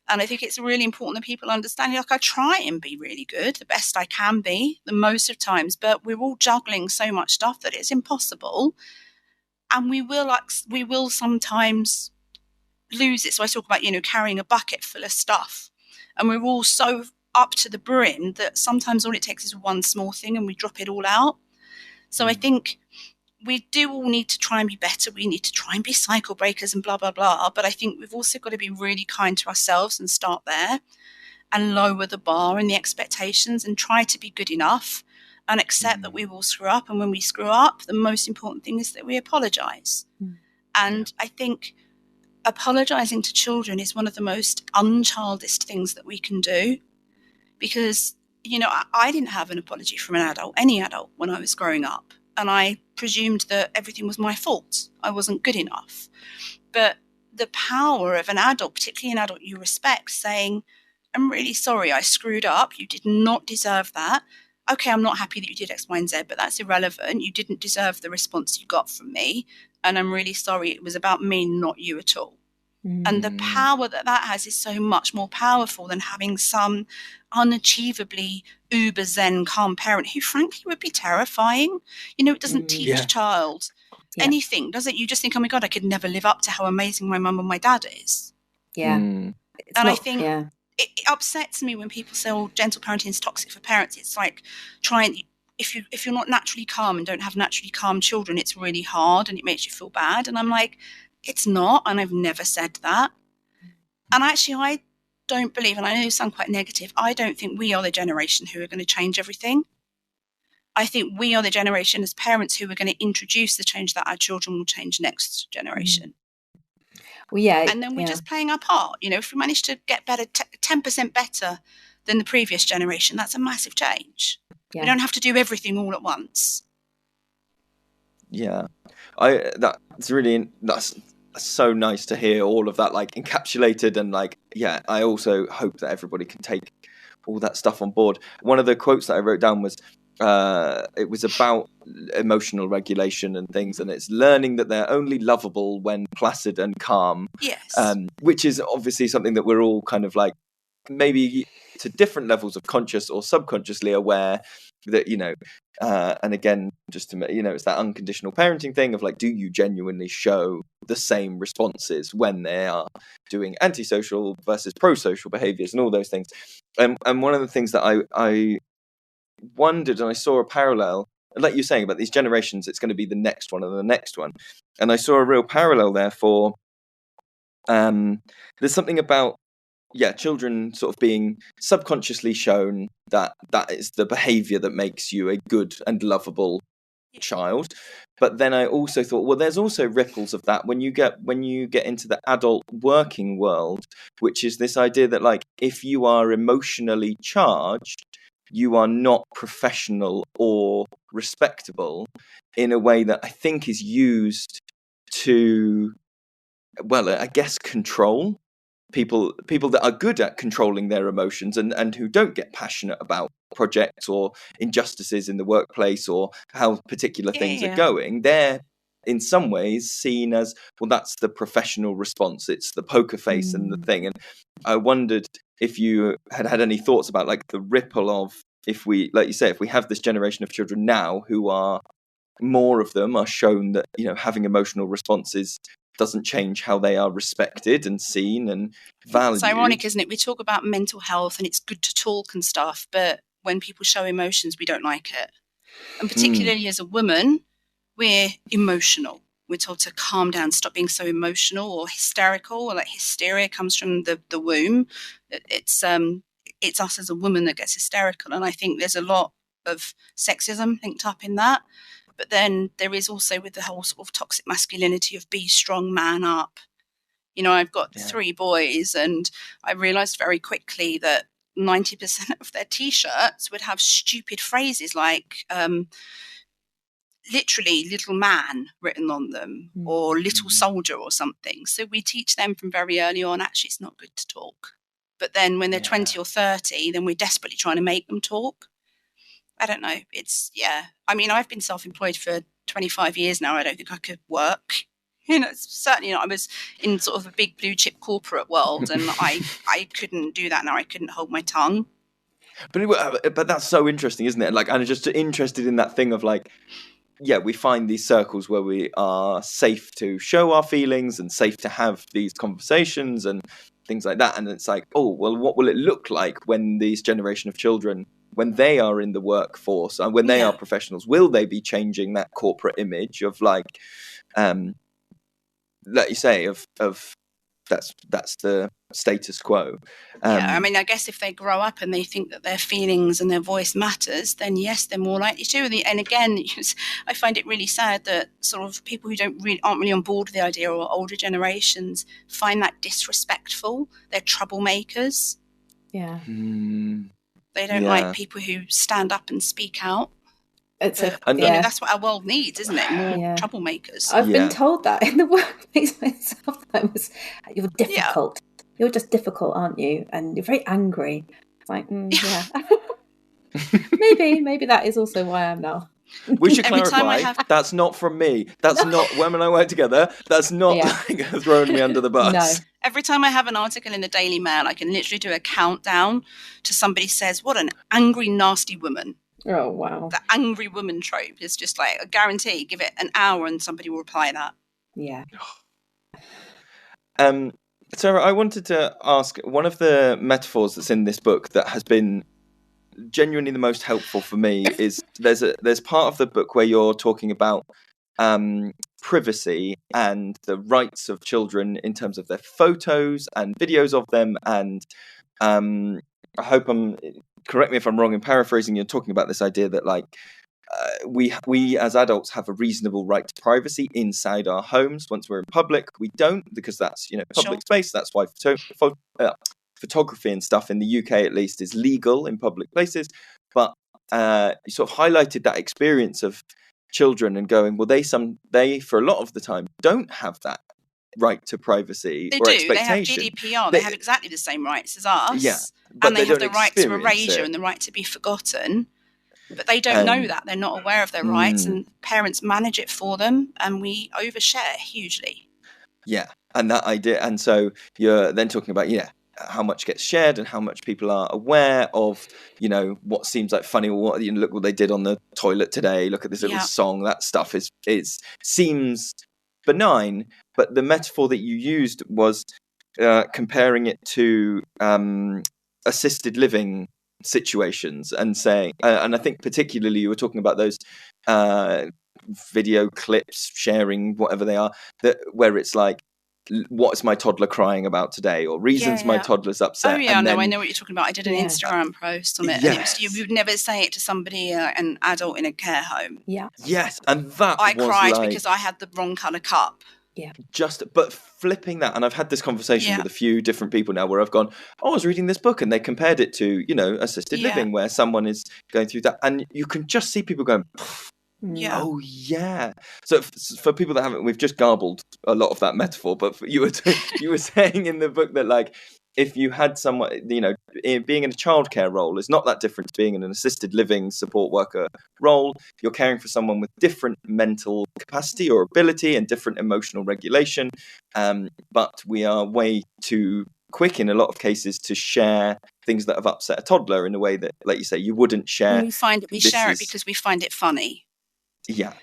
C: And I think it's really important that people understand, I try and be really good, the best I can be, the most of times, but we're all juggling so much stuff that it's impossible. And we will sometimes lose it. So I talk about, carrying a bucket full of stuff. And we're all so up to the brim that sometimes all it takes is one small thing and we drop it all out. So I think we do all need to try and be better. We need to try and be cycle breakers and blah, blah, blah. But I think we've also got to be really kind to ourselves and start there and lower the bar and the expectations and try to be good enough and accept that we will screw up. And when we screw up, the most important thing is that we apologise. And I think apologising to children is one of the most unchildish things that we can do, because, I didn't have an apology from an adult, any adult, when I was growing up. And I presumed that everything was my fault. I wasn't good enough. But the power of an adult, particularly an adult you respect, saying, I'm really sorry, I screwed up. You did not deserve that. Okay, I'm not happy that you did X, Y, and Z, but that's irrelevant. You didn't deserve the response you got from me. And I'm really sorry. It was about me, not you at all. And the power that has is so much more powerful than having some unachievably uber zen calm parent who frankly would be terrifying. It doesn't teach a child anything, does it? You just think, oh my God, I could never live up to how amazing my mum and my dad is. I think it upsets me when people say, oh, gentle parenting is toxic for parents. It's like if you're not naturally calm and don't have naturally calm children, it's really hard and it makes you feel bad. And I'm like, it's not, and I've never said that. And actually, I don't believe, and I know you sound quite negative, I don't think we are the generation who are going to change everything. I think we are the generation as parents who are going to introduce the change that our children will change next generation. And then we're just playing our part. If we manage to get better, 10% better than the previous generation, that's a massive change. We don't have to do everything all at once.
A: That's so nice to hear all of that encapsulated, and I also hope that everybody can take all that stuff on board. One of the quotes that I wrote down was it was about emotional regulation and things, and it's learning that they're only lovable when placid and calm.
C: Yes.
A: Which is obviously something that we're all kind of maybe to different levels of conscious or subconsciously aware that, and again, just to, it's that unconditional parenting thing of like, do you genuinely show the same responses when they are doing antisocial versus pro-social behaviors and all those things? And one of the things that I wondered, and I saw a parallel, like you're saying about these generations, it's going to be the next one and the next one. And I saw a real parallel there for, there's something about, children sort of being subconsciously shown that is the behavior that makes you a good and lovable child. But then I also thought, well, there's also ripples of that when you get into the adult working world, which is this idea that, like, if you are emotionally charged, you are not professional or respectable, in a way that I think is used to, well, I guess, control people that are good at controlling their emotions and who don't get passionate about projects or injustices in the workplace or how particular things are going. They're in some ways seen as, well, that's the professional response. It's the poker face and the thing. And I wondered if you had any thoughts about, like, the ripple of, if we, like you say, if we have this generation of children now who are, more of them are shown that, having emotional responses doesn't change how they are respected and seen and valued.
C: It's ironic, isn't it? We talk about mental health and it's good to talk and stuff, but when people show emotions, we don't like it. And particularly as a woman, we're emotional. We're told to calm down, stop being so emotional or hysterical, or like hysteria comes from the womb. It's us as a woman that gets hysterical. And I think there's a lot of sexism linked up in that. But then there is also, with the whole sort of toxic masculinity of be strong, man up. I've got 3 boys, and I realized very quickly that 90% of their T-shirts would have stupid phrases like literally little man written on them or little soldier or something. So we teach them from very early on, actually, it's not good to talk. But then when they're 20 or 30, then we're desperately trying to make them talk. I don't know. I mean, I've been self-employed for 25 years now. I don't think I could work. Certainly not. I was in sort of a big blue chip corporate world, and I couldn't do that now. I couldn't hold my tongue.
A: But that's so interesting, isn't it? Like, I'm just interested in that thing of, like, we find these circles where we are safe to show our feelings and safe to have these conversations and things like that. And it's like, oh, well, what will it look like when these generation of children, when they are in the workforce and when they are professionals, will they be changing that corporate image of, like you say, of that's the status quo.
C: I mean, I guess if they grow up and they think that their feelings and their voice matters, then yes, they're more likely to. And again, I find it really sad that sort of people who aren't really on board with the idea, or older generations, find that disrespectful. They're troublemakers.
B: Yeah.
C: They don't like people who stand up and speak out. That's what our world needs, isn't it? More troublemakers.
B: I've been told that in the workplace myself. You're difficult. You're just difficult, aren't you? And you're very angry. It's like, maybe that is also why I'm now.
A: We should clarify, that's not from me. That's not, when I work together, that's not like throwing me under the bus.
B: No.
C: Every time I have an article in the Daily Mail, I can literally do a countdown to somebody says, what an angry, nasty woman.
B: Oh, wow.
C: The angry woman trope is just like, I guarantee, give it an hour and somebody will reply that.
B: Yeah.
A: Sarah, I wanted to ask, one of the metaphors that's in this book that has been genuinely the most helpful for me is there's part of the book where you're talking about privacy and the rights of children in terms of their photos and videos of them. And I hope correct me if I'm wrong in paraphrasing, you're talking about this idea that, like, we as adults have a reasonable right to privacy inside our homes. Once we're in public, we don't, because that's public space. That's why photography and stuff in the UK, at least, is legal in public places. But you sort of highlighted that experience of children and going, well, they for a lot of the time don't have that right to privacy or expectation.
C: They have GDPR. They have exactly the same rights as us.
A: Yeah,
C: and they have the right to erasure and the right to be forgotten. But they don't know that. They're not aware of their rights, and parents manage it for them, and we overshare hugely.
A: Yeah, and that idea. And so you're then talking about, how much gets shared and how much people are aware of, you know, what seems like funny, or what, you know, look what they did on the toilet today, look at this little song. That stuff seems benign, but the metaphor that you used was comparing it to assisted living situations, and saying, and I think particularly you were talking about those video clips, sharing whatever they are, that where it's like, what's my toddler crying about today, or reasons my toddler's upset.
C: Oh yeah, I know what you're talking about. I did an Instagram post on it, and it was, you would never say it to somebody, an adult in a care home.
A: Yes, and that
C: I
A: was
C: cried
A: like,
C: because I had the wrong colour cup.
A: But flipping that, and I've had this conversation with a few different people now, where I've gone, I was reading this book, and they compared it to, you know, assisted living, where someone is going through that, and you can just see people going, oh yeah. So for people that haven't, we've just garbled a lot of that metaphor, but you were saying in the book that, like, if you had someone, you know, being in a childcare role is not that different to being in an assisted living support worker role. You're caring for someone with different mental capacity or ability and different emotional regulation, but we are way too quick in a lot of cases to share things that have upset a toddler in a way that, like you say, you wouldn't share.
C: And we share it because we find it funny.
A: Yeah.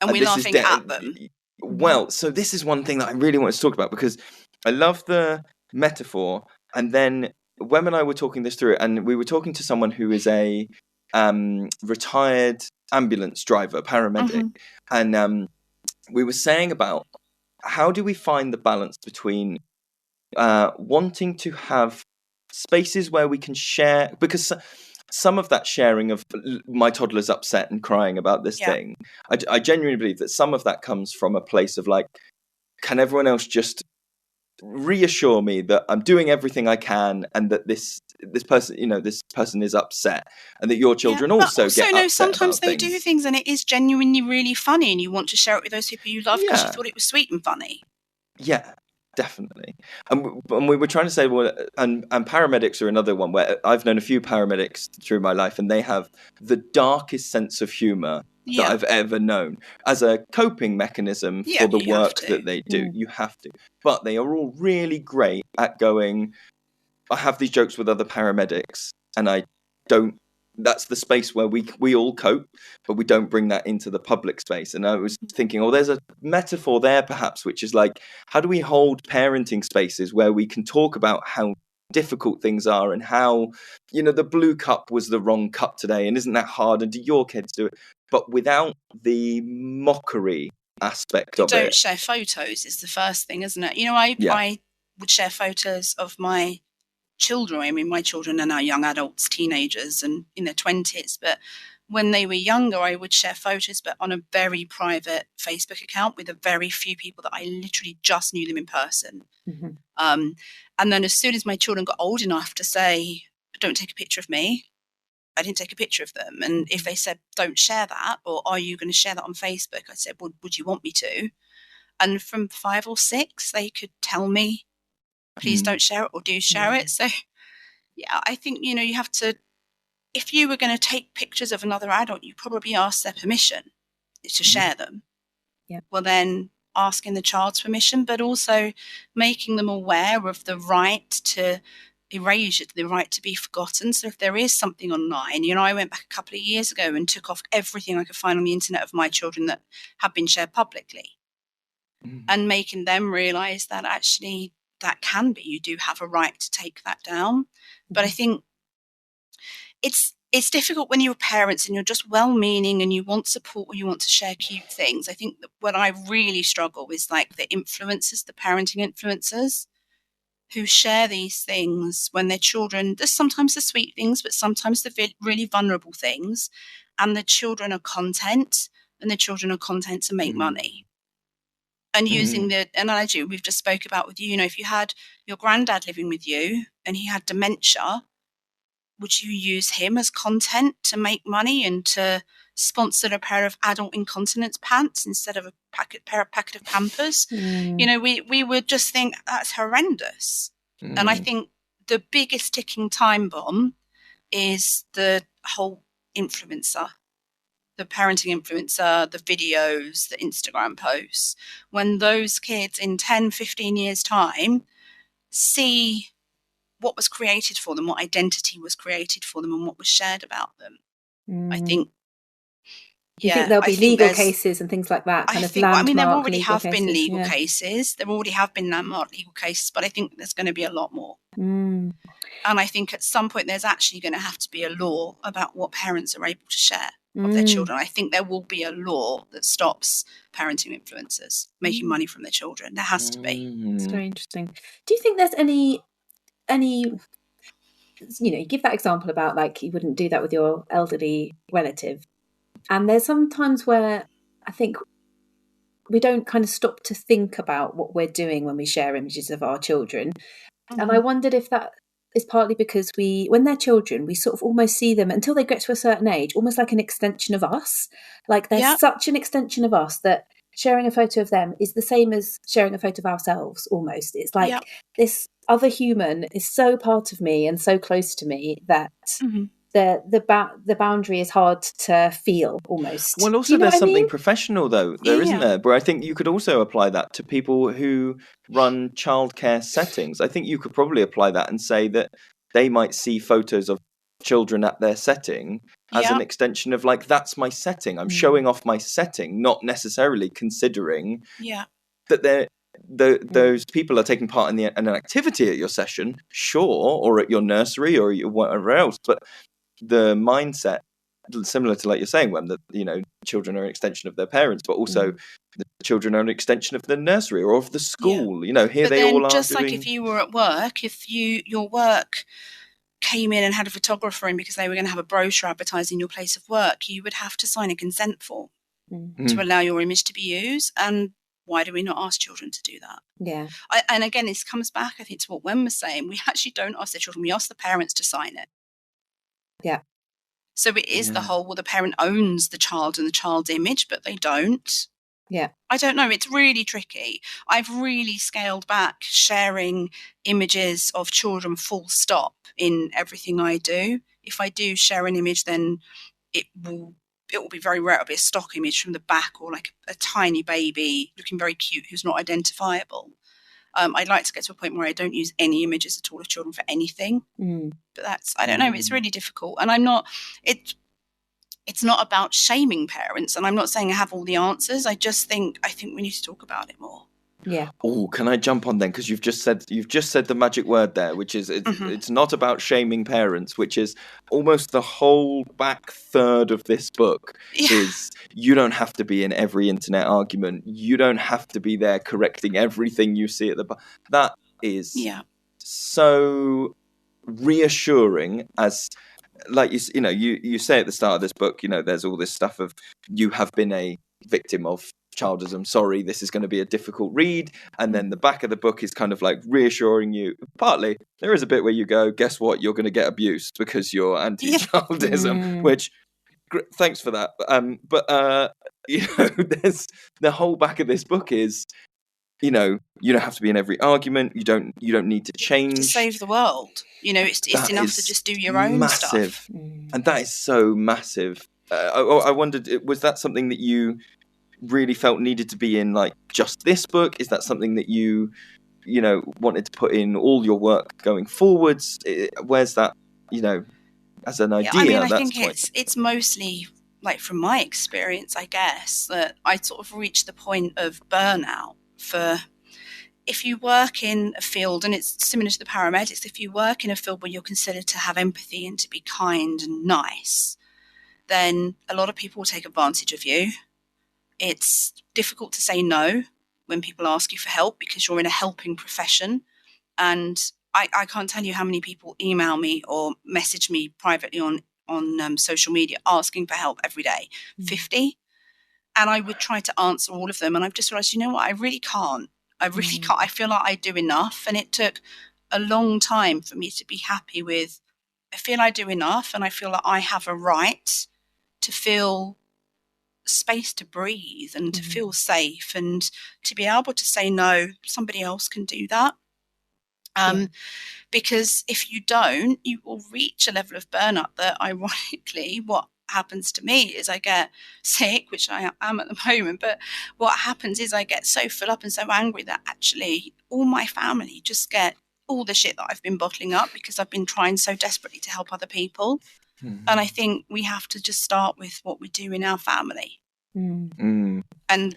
C: And we're laughing at them.
A: Well, so this is one thing that I really want to talk about, because I love the metaphor. And then when and I were talking this through, and we were talking to someone who is a retired ambulance driver, paramedic, and we were saying about how do we find the balance between wanting to have spaces where we can share, because some of that sharing of my toddler's upset and crying about this thing, I genuinely believe that some of that comes from a place of like, can everyone else just reassure me that I'm doing everything I can, and that this person, you know, this person is upset, and that your children also get upset.
C: Sometimes they
A: things.
C: do things and it is genuinely really funny, and you want to share it with those people you love because you thought it was sweet and funny.
A: Yeah. Definitely. And we were trying to say, well, and paramedics are another one where I've known a few paramedics through my life, and they have the darkest sense of humour that I've ever known as a coping mechanism for the work that they do. You have to. But they are all really great at going, I have these jokes with other paramedics, and I don't. That's the space where we all cope, but we don't bring that into the public space. And I was thinking, oh, there's a metaphor there perhaps, which is like, how do we hold parenting spaces where we can talk about how difficult things are, and how, you know, the blue cup was the wrong cup today, and isn't that hard, and do your kids do it, but without the mockery aspect of it.
C: Don't share photos is the first thing, isn't it? You know, I would share photos of my children. I mean, my children are now young adults, teenagers, and in their 20s. But when they were younger, I would share photos, but on a very private Facebook account with a very few people that I literally just knew them in person. And then as soon as my children got old enough to say, don't take a picture of me, I didn't take a picture of them. And if they said, don't share that, or are you going to share that on Facebook? I said, well, would you want me to? And from 5 or 6, they could tell me, please don't share it, or do share it. So, yeah, I think, you know, you have to, if you were going to take pictures of another adult, you probably ask their permission to share them. Well, then asking the child's permission, but also making them aware of the right to erasure, the right to be forgotten. So if there is something online, you know, I went back a couple of years ago and took off everything I could find on the internet of my children that had been shared publicly, and making them realise that actually that can be, you do have a right to take that down. But I think it's difficult when you're parents and you're just well-meaning and you want support or you want to share cute things. I think that what I really struggle is like the influencers, the parenting influencers, who share these things when their children, there's sometimes the sweet things, but sometimes the really vulnerable things, and the children are content, and the children are content to make money. And using the analogy we've just spoke about with you, you know, if you had your granddad living with you and he had dementia, would you use him as content to make money and to sponsor a pair of adult incontinence pants instead of a packet of Pampers? You know, we would just think that's horrendous. And I think the biggest ticking time bomb is the whole influencer, the parenting influencer, the videos, the Instagram posts. When those kids in 10, 15 years' time see what was created for them, what identity was created for them, and what was shared about them. I think.
B: You think there'll be legal cases and things like that?
C: There already have been legal cases. There already have been landmark legal cases, but I think there's going to be a lot more. And I think at some point there's actually going to have to be a law about what parents are able to share of their children. I think there will be a law that stops parenting influencers making money from their children. There has to be.
B: It's very interesting. Do you think there's any, you give that example about like you wouldn't do that with your elderly relative. And there's some times where I think we don't kind of stop to think about what we're doing when we share images of our children. And I wondered if that is partly because when they're children, we sort of almost see them until they get to a certain age, almost like an extension of us. Like they're such an extension of us that sharing a photo of them is the same as sharing a photo of ourselves almost. It's like this other human is so part of me and so close to me that the boundary is hard to feel almost.
A: Well, also there's something professional though, isn't there? Where I think you could also apply that to people who run childcare settings. I think you could probably apply that and say that they might see photos of children at their setting as an extension of like, that's my setting. I'm showing off my setting, not necessarily considering that those people are taking part in an activity at your session, sure, or at your nursery or whatever else, but the mindset, similar to like you're saying, when that children are an extension of their parents, but also the children are an extension of the nursery or of the school. Here they all are.
C: Just like if you were at work, if your work came in and had a photographer in because they were going to have a brochure advertising your place of work, you would have to sign a consent form to allow your image to be used. And why do we not ask children to do that?
B: Yeah.
C: And again, this comes back, I think, to what Wen was saying. We actually don't ask the children. We ask the parents to sign it.
B: Yeah.
C: So it is the whole, the parent owns the child and the child's image, but they don't.
B: Yeah.
C: I don't know. It's really tricky. I've really scaled back sharing images of children full stop in everything I do. If I do share an image, then it will be very rare. It'll be a stock image from the back or like a tiny baby looking very cute who's not identifiable. I'd like to get to a point where I don't use any images at all of children for anything. But I don't know, it's really difficult. And it's not about shaming parents. And I'm not saying I have all the answers. I think we need to talk about it more.
B: Yeah.
A: Oh, can I jump on then? Because you've just said the magic word there, which is it's not about shaming parents, which is almost the whole back third of this book. Is you don't have to be in every internet argument. You don't have to be there correcting everything you see at the that is so reassuring. As like you say at the start of this book, there's all this stuff of you have been a victim of childism, sorry, this is going to be a difficult read, and then the back of the book is kind of like reassuring you. Partly there is a bit where you go, guess what, you're going to get abuse because you're anti-childism, which thanks for that, but there's the whole back of this book is you don't have to be in every argument, you don't need to change
C: to save the world, it's enough to just do your own
A: massive
C: stuff.
A: And that is so massive. I wondered, was that something that you really felt needed to be in like just this book? Is that something that you wanted to put in all your work going forwards? Where's that as an idea?
C: I think it's mostly like from my experience, I guess, that I sort of reached the point of burnout. For if you work in a field, and it's similar to the paramedics, if you work in a field where you're considered to have empathy and to be kind and nice, then a lot of people will take advantage of you. It's difficult to say no when people ask you for help because you're in a helping profession. And I can't tell you how many people email me or message me privately on social media asking for help every day, 50. And I would try to answer all of them. And I've just realized, you know what, I really can't. I feel like I do enough. And it took a long time for me to be happy with, I feel I do enough. And I feel that I have a right to feel space to breathe and to feel safe and to be able to say no. Somebody else can do that. Because if you don't, you will reach a level of burnout that, ironically, what happens to me is I get sick, which I am at the moment, but what happens is I get so full up and so angry that actually all my family just get all the shit that I've been bottling up because I've been trying so desperately to help other people. And I think we have to just start with what we do in our family. And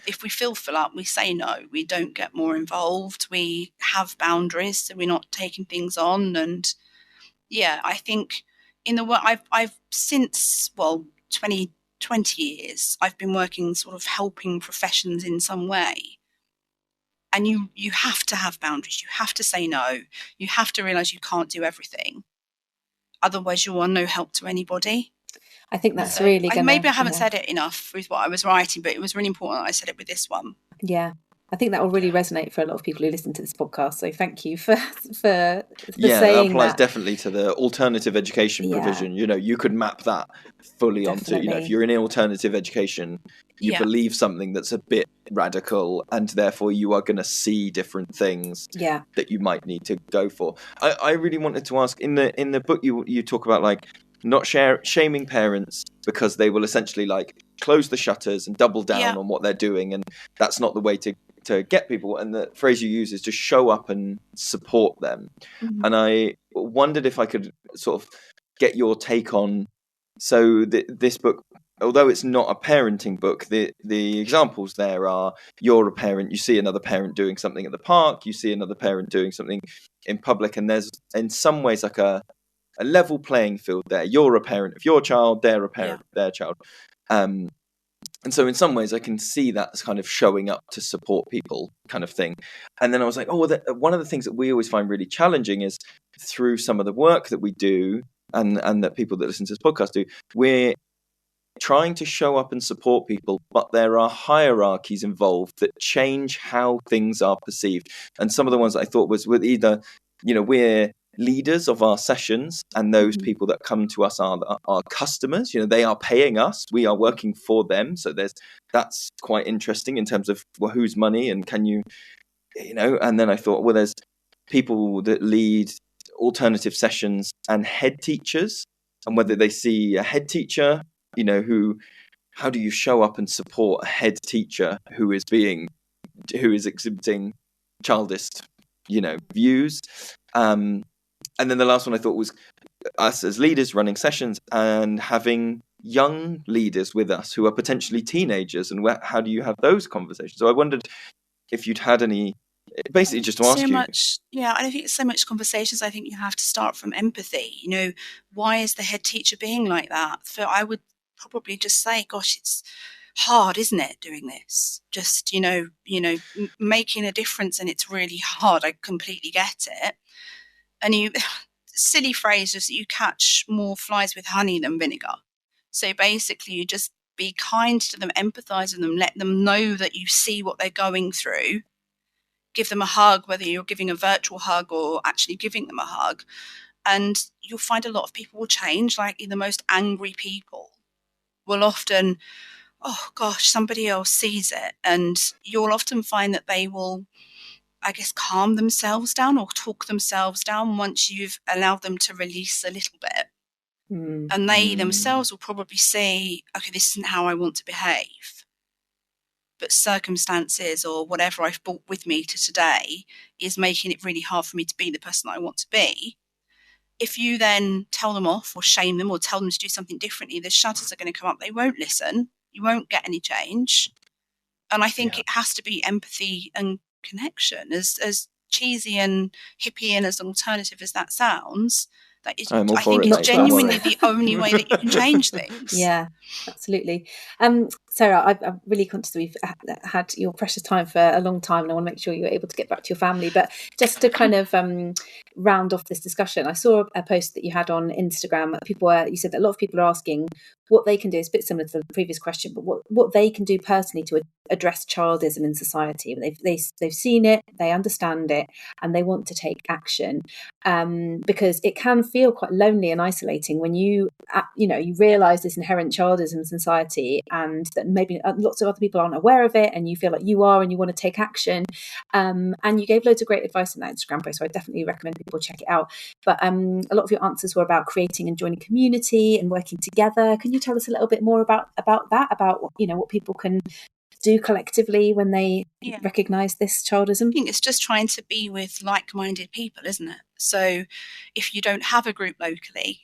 C: if we feel full up, we say no. We don't get more involved. We have boundaries, so we're not taking things on. And yeah, I think in the work I've since 20 years, I've been working sort of helping professions in some way. And you have to have boundaries. You have to say no. You have to realize you can't do everything. Otherwise, you are no help to anybody.
B: I think that's really going to...
C: Maybe I haven't said it enough with what I was writing, but it was really important that I said it with this one.
B: Yeah. I think that will really resonate for a lot of people who listen to this podcast. So thank you for saying
A: that applies definitely to the alternative education provision. You know, you could map that fully onto, you know, if you're in alternative education, you believe something that's a bit radical and therefore you are going to see different things that you might need to go for. I really wanted to ask, in the book you talk about like not shaming parents because they will essentially like close the shutters and double down on what they're doing, and that's not the way to get people. And the phrase you use is to show up and support them. And I wondered if I could sort of get your take on, so this book, although it's not a parenting book, the examples there are, you're a parent, you see another parent doing something at the park, you see another parent doing something in public, and there's in some ways like a level playing field there. You're a parent of your child, they're a parent of their child. And so in some ways I can see that as kind of showing up to support people kind of thing. And then I was like, one of the things that we always find really challenging is through some of the work that we do and that people that listen to this podcast do, we're trying to show up and support people, but there are hierarchies involved that change how things are perceived. And some of the ones I thought was with either, you know, we're leaders of our sessions, and those people that come to us are our customers. You know, they are paying us, we are working for them. So that's quite interesting in terms of whose money and can you know. And then I thought, well, there's people that lead alternative sessions and head teachers, and whether they see a head teacher, you know, how do you show up and support a head teacher who is exhibiting childist, you know, views. And then the last one I thought was us as leaders running sessions and having young leaders with us who are potentially teenagers, and how do you have those conversations? So I wondered if you'd had any, basically just to ask you.
C: I don't think it's so much conversations. I think you have to start from empathy. You know, why is the head teacher being like that? So I would probably just say, gosh, it's hard, isn't it, doing this? Just, you know, making a difference, and it's really hard. I completely get it. And silly phrase is that you catch more flies with honey than vinegar. So basically you just be kind to them, empathize with them, let them know that you see what they're going through, give them a hug, whether you're giving a virtual hug or actually giving them a hug. And you'll find a lot of people will change. Like the most angry people will often, oh gosh, somebody else sees it. And you'll often find that they will, I guess, calm themselves down or talk themselves down once you've allowed them to release a little bit. And they themselves will probably say, okay, this isn't how I want to behave. But circumstances or whatever I've brought with me to today is making it really hard for me to be the person I want to be. If you then tell them off or shame them or tell them to do something differently, the shutters are going to come up. They won't listen. You won't get any change. And I think it has to be empathy and connection, as cheesy and hippie and as alternative as that sounds. That is, I think it's genuinely the only way that you can change things.
B: Yeah, absolutely. Sarah, I'm really conscious that we've had your precious time for a long time, and I want to make sure you're able to get back to your family. But just to kind of round off this discussion, I saw a post that you had on Instagram. You said that a lot of people are asking what they can do. It's a bit similar to the previous question, but what they can do personally to address childism in society. They've seen it, they understand it, and they want to take action, because it can feel quite lonely and isolating when you realise this inherent childism in society, and that maybe lots of other people aren't aware of it, and you feel like you are, and you want to take action. And you gave loads of great advice in that Instagram post, so I definitely recommend people check it out. But a lot of your answers were about creating and joining community and working together. Can you tell us a little bit more about that? About what people can do collectively when they recognise this childism?
C: I think it's just trying to be with like-minded people, isn't it? So if you don't have a group locally,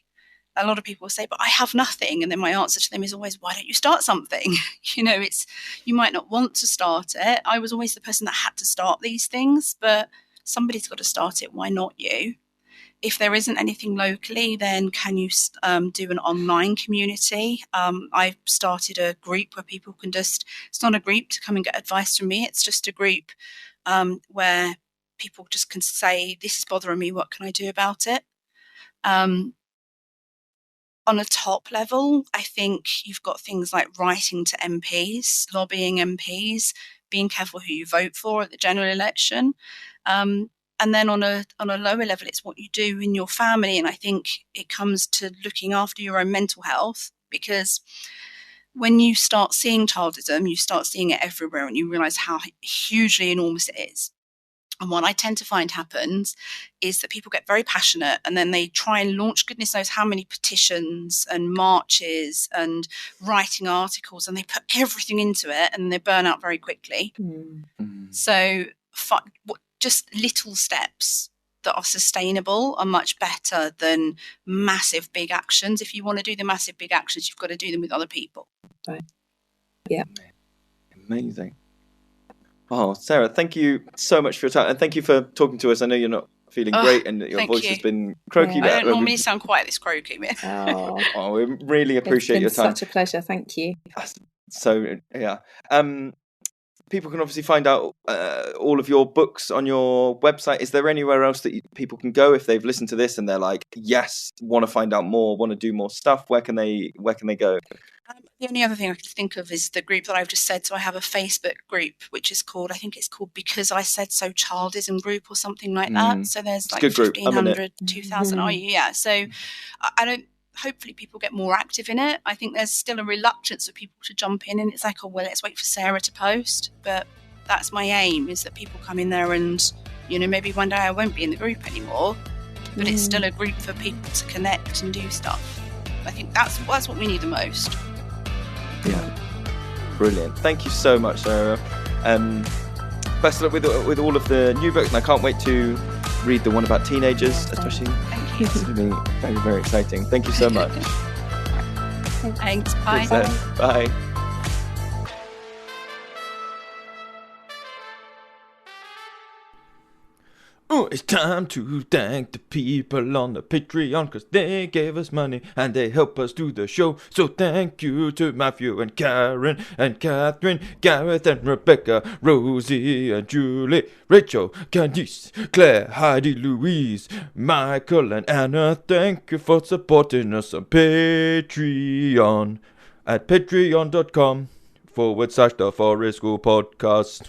C: a lot of people will say, but I have nothing. And then my answer to them is always, why don't you start something? You might not want to start it. I was always the person that had to start these things, but somebody's got to start it. Why not you? If there isn't anything locally, then can you do an online community? I've started a group where people can it's not a group to come and get advice from me. It's just a group where people just can say, this is bothering me. What can I do about it? On a top level, I think you've got things like writing to MPs, lobbying MPs, being careful who you vote for at the general election. And then on a lower level, it's what you do in your family. And I think it comes to looking after your own mental health, because when you start seeing childism, you start seeing it everywhere and you realise how hugely enormous it is. And what I tend to find happens is that people get very passionate and then they try and launch goodness knows how many petitions and marches and writing articles, and they put everything into it and they burn out very quickly. So just little steps that are sustainable are much better than massive big actions. If you want to do the massive big actions, you've got to do them with other people.
B: Right. Yeah.
A: Amazing. Oh, Sarah, thank you so much for your time, and thank you for talking to us. I know you're not feeling great and your voice has been croaky.
C: Yeah. I don't normally sound quite this croaky.
A: Oh, we really appreciate your time.
B: Such a pleasure. Thank you.
A: So, yeah. People can obviously find out all of your books on your website. Is there anywhere else that people can go if they've listened to this and they're like, yes, want to find out more, want to do more stuff? Where can they go?
C: The only other thing I could think of is the group that I've just said. So I have a Facebook group, which is called, I think it's called Because I Said So Childism Group or something like that. So there's like 1,500, 2,000. Oh, yeah. So hopefully people get more active in it. I think there's still a reluctance for people to jump in, and it's like, oh, well, let's wait for Sarah to post. But that's my aim, is that people come in there and, maybe one day I won't be in the group anymore, but it's still a group for people to connect and do stuff. I think that's what we need the most.
A: Yeah. Brilliant. Thank you so much, Sarah. Best of luck with all of the new books, and I can't wait to read the one about teenagers, especially.
C: Thank you.
A: It's going to be very, very exciting. Thank you so much.
C: Thanks. Bye.
A: Bye. Oh, it's time to thank the people on the Patreon, because they gave us money and they help us do the show. So thank you to Matthew and Karen and Catherine, Gareth and Rebecca, Rosie and Julie, Rachel, Candice, Claire, Heidi, Louise, Michael and Anna. Thank you for supporting us on Patreon at patreon.com/The Forest School Podcast.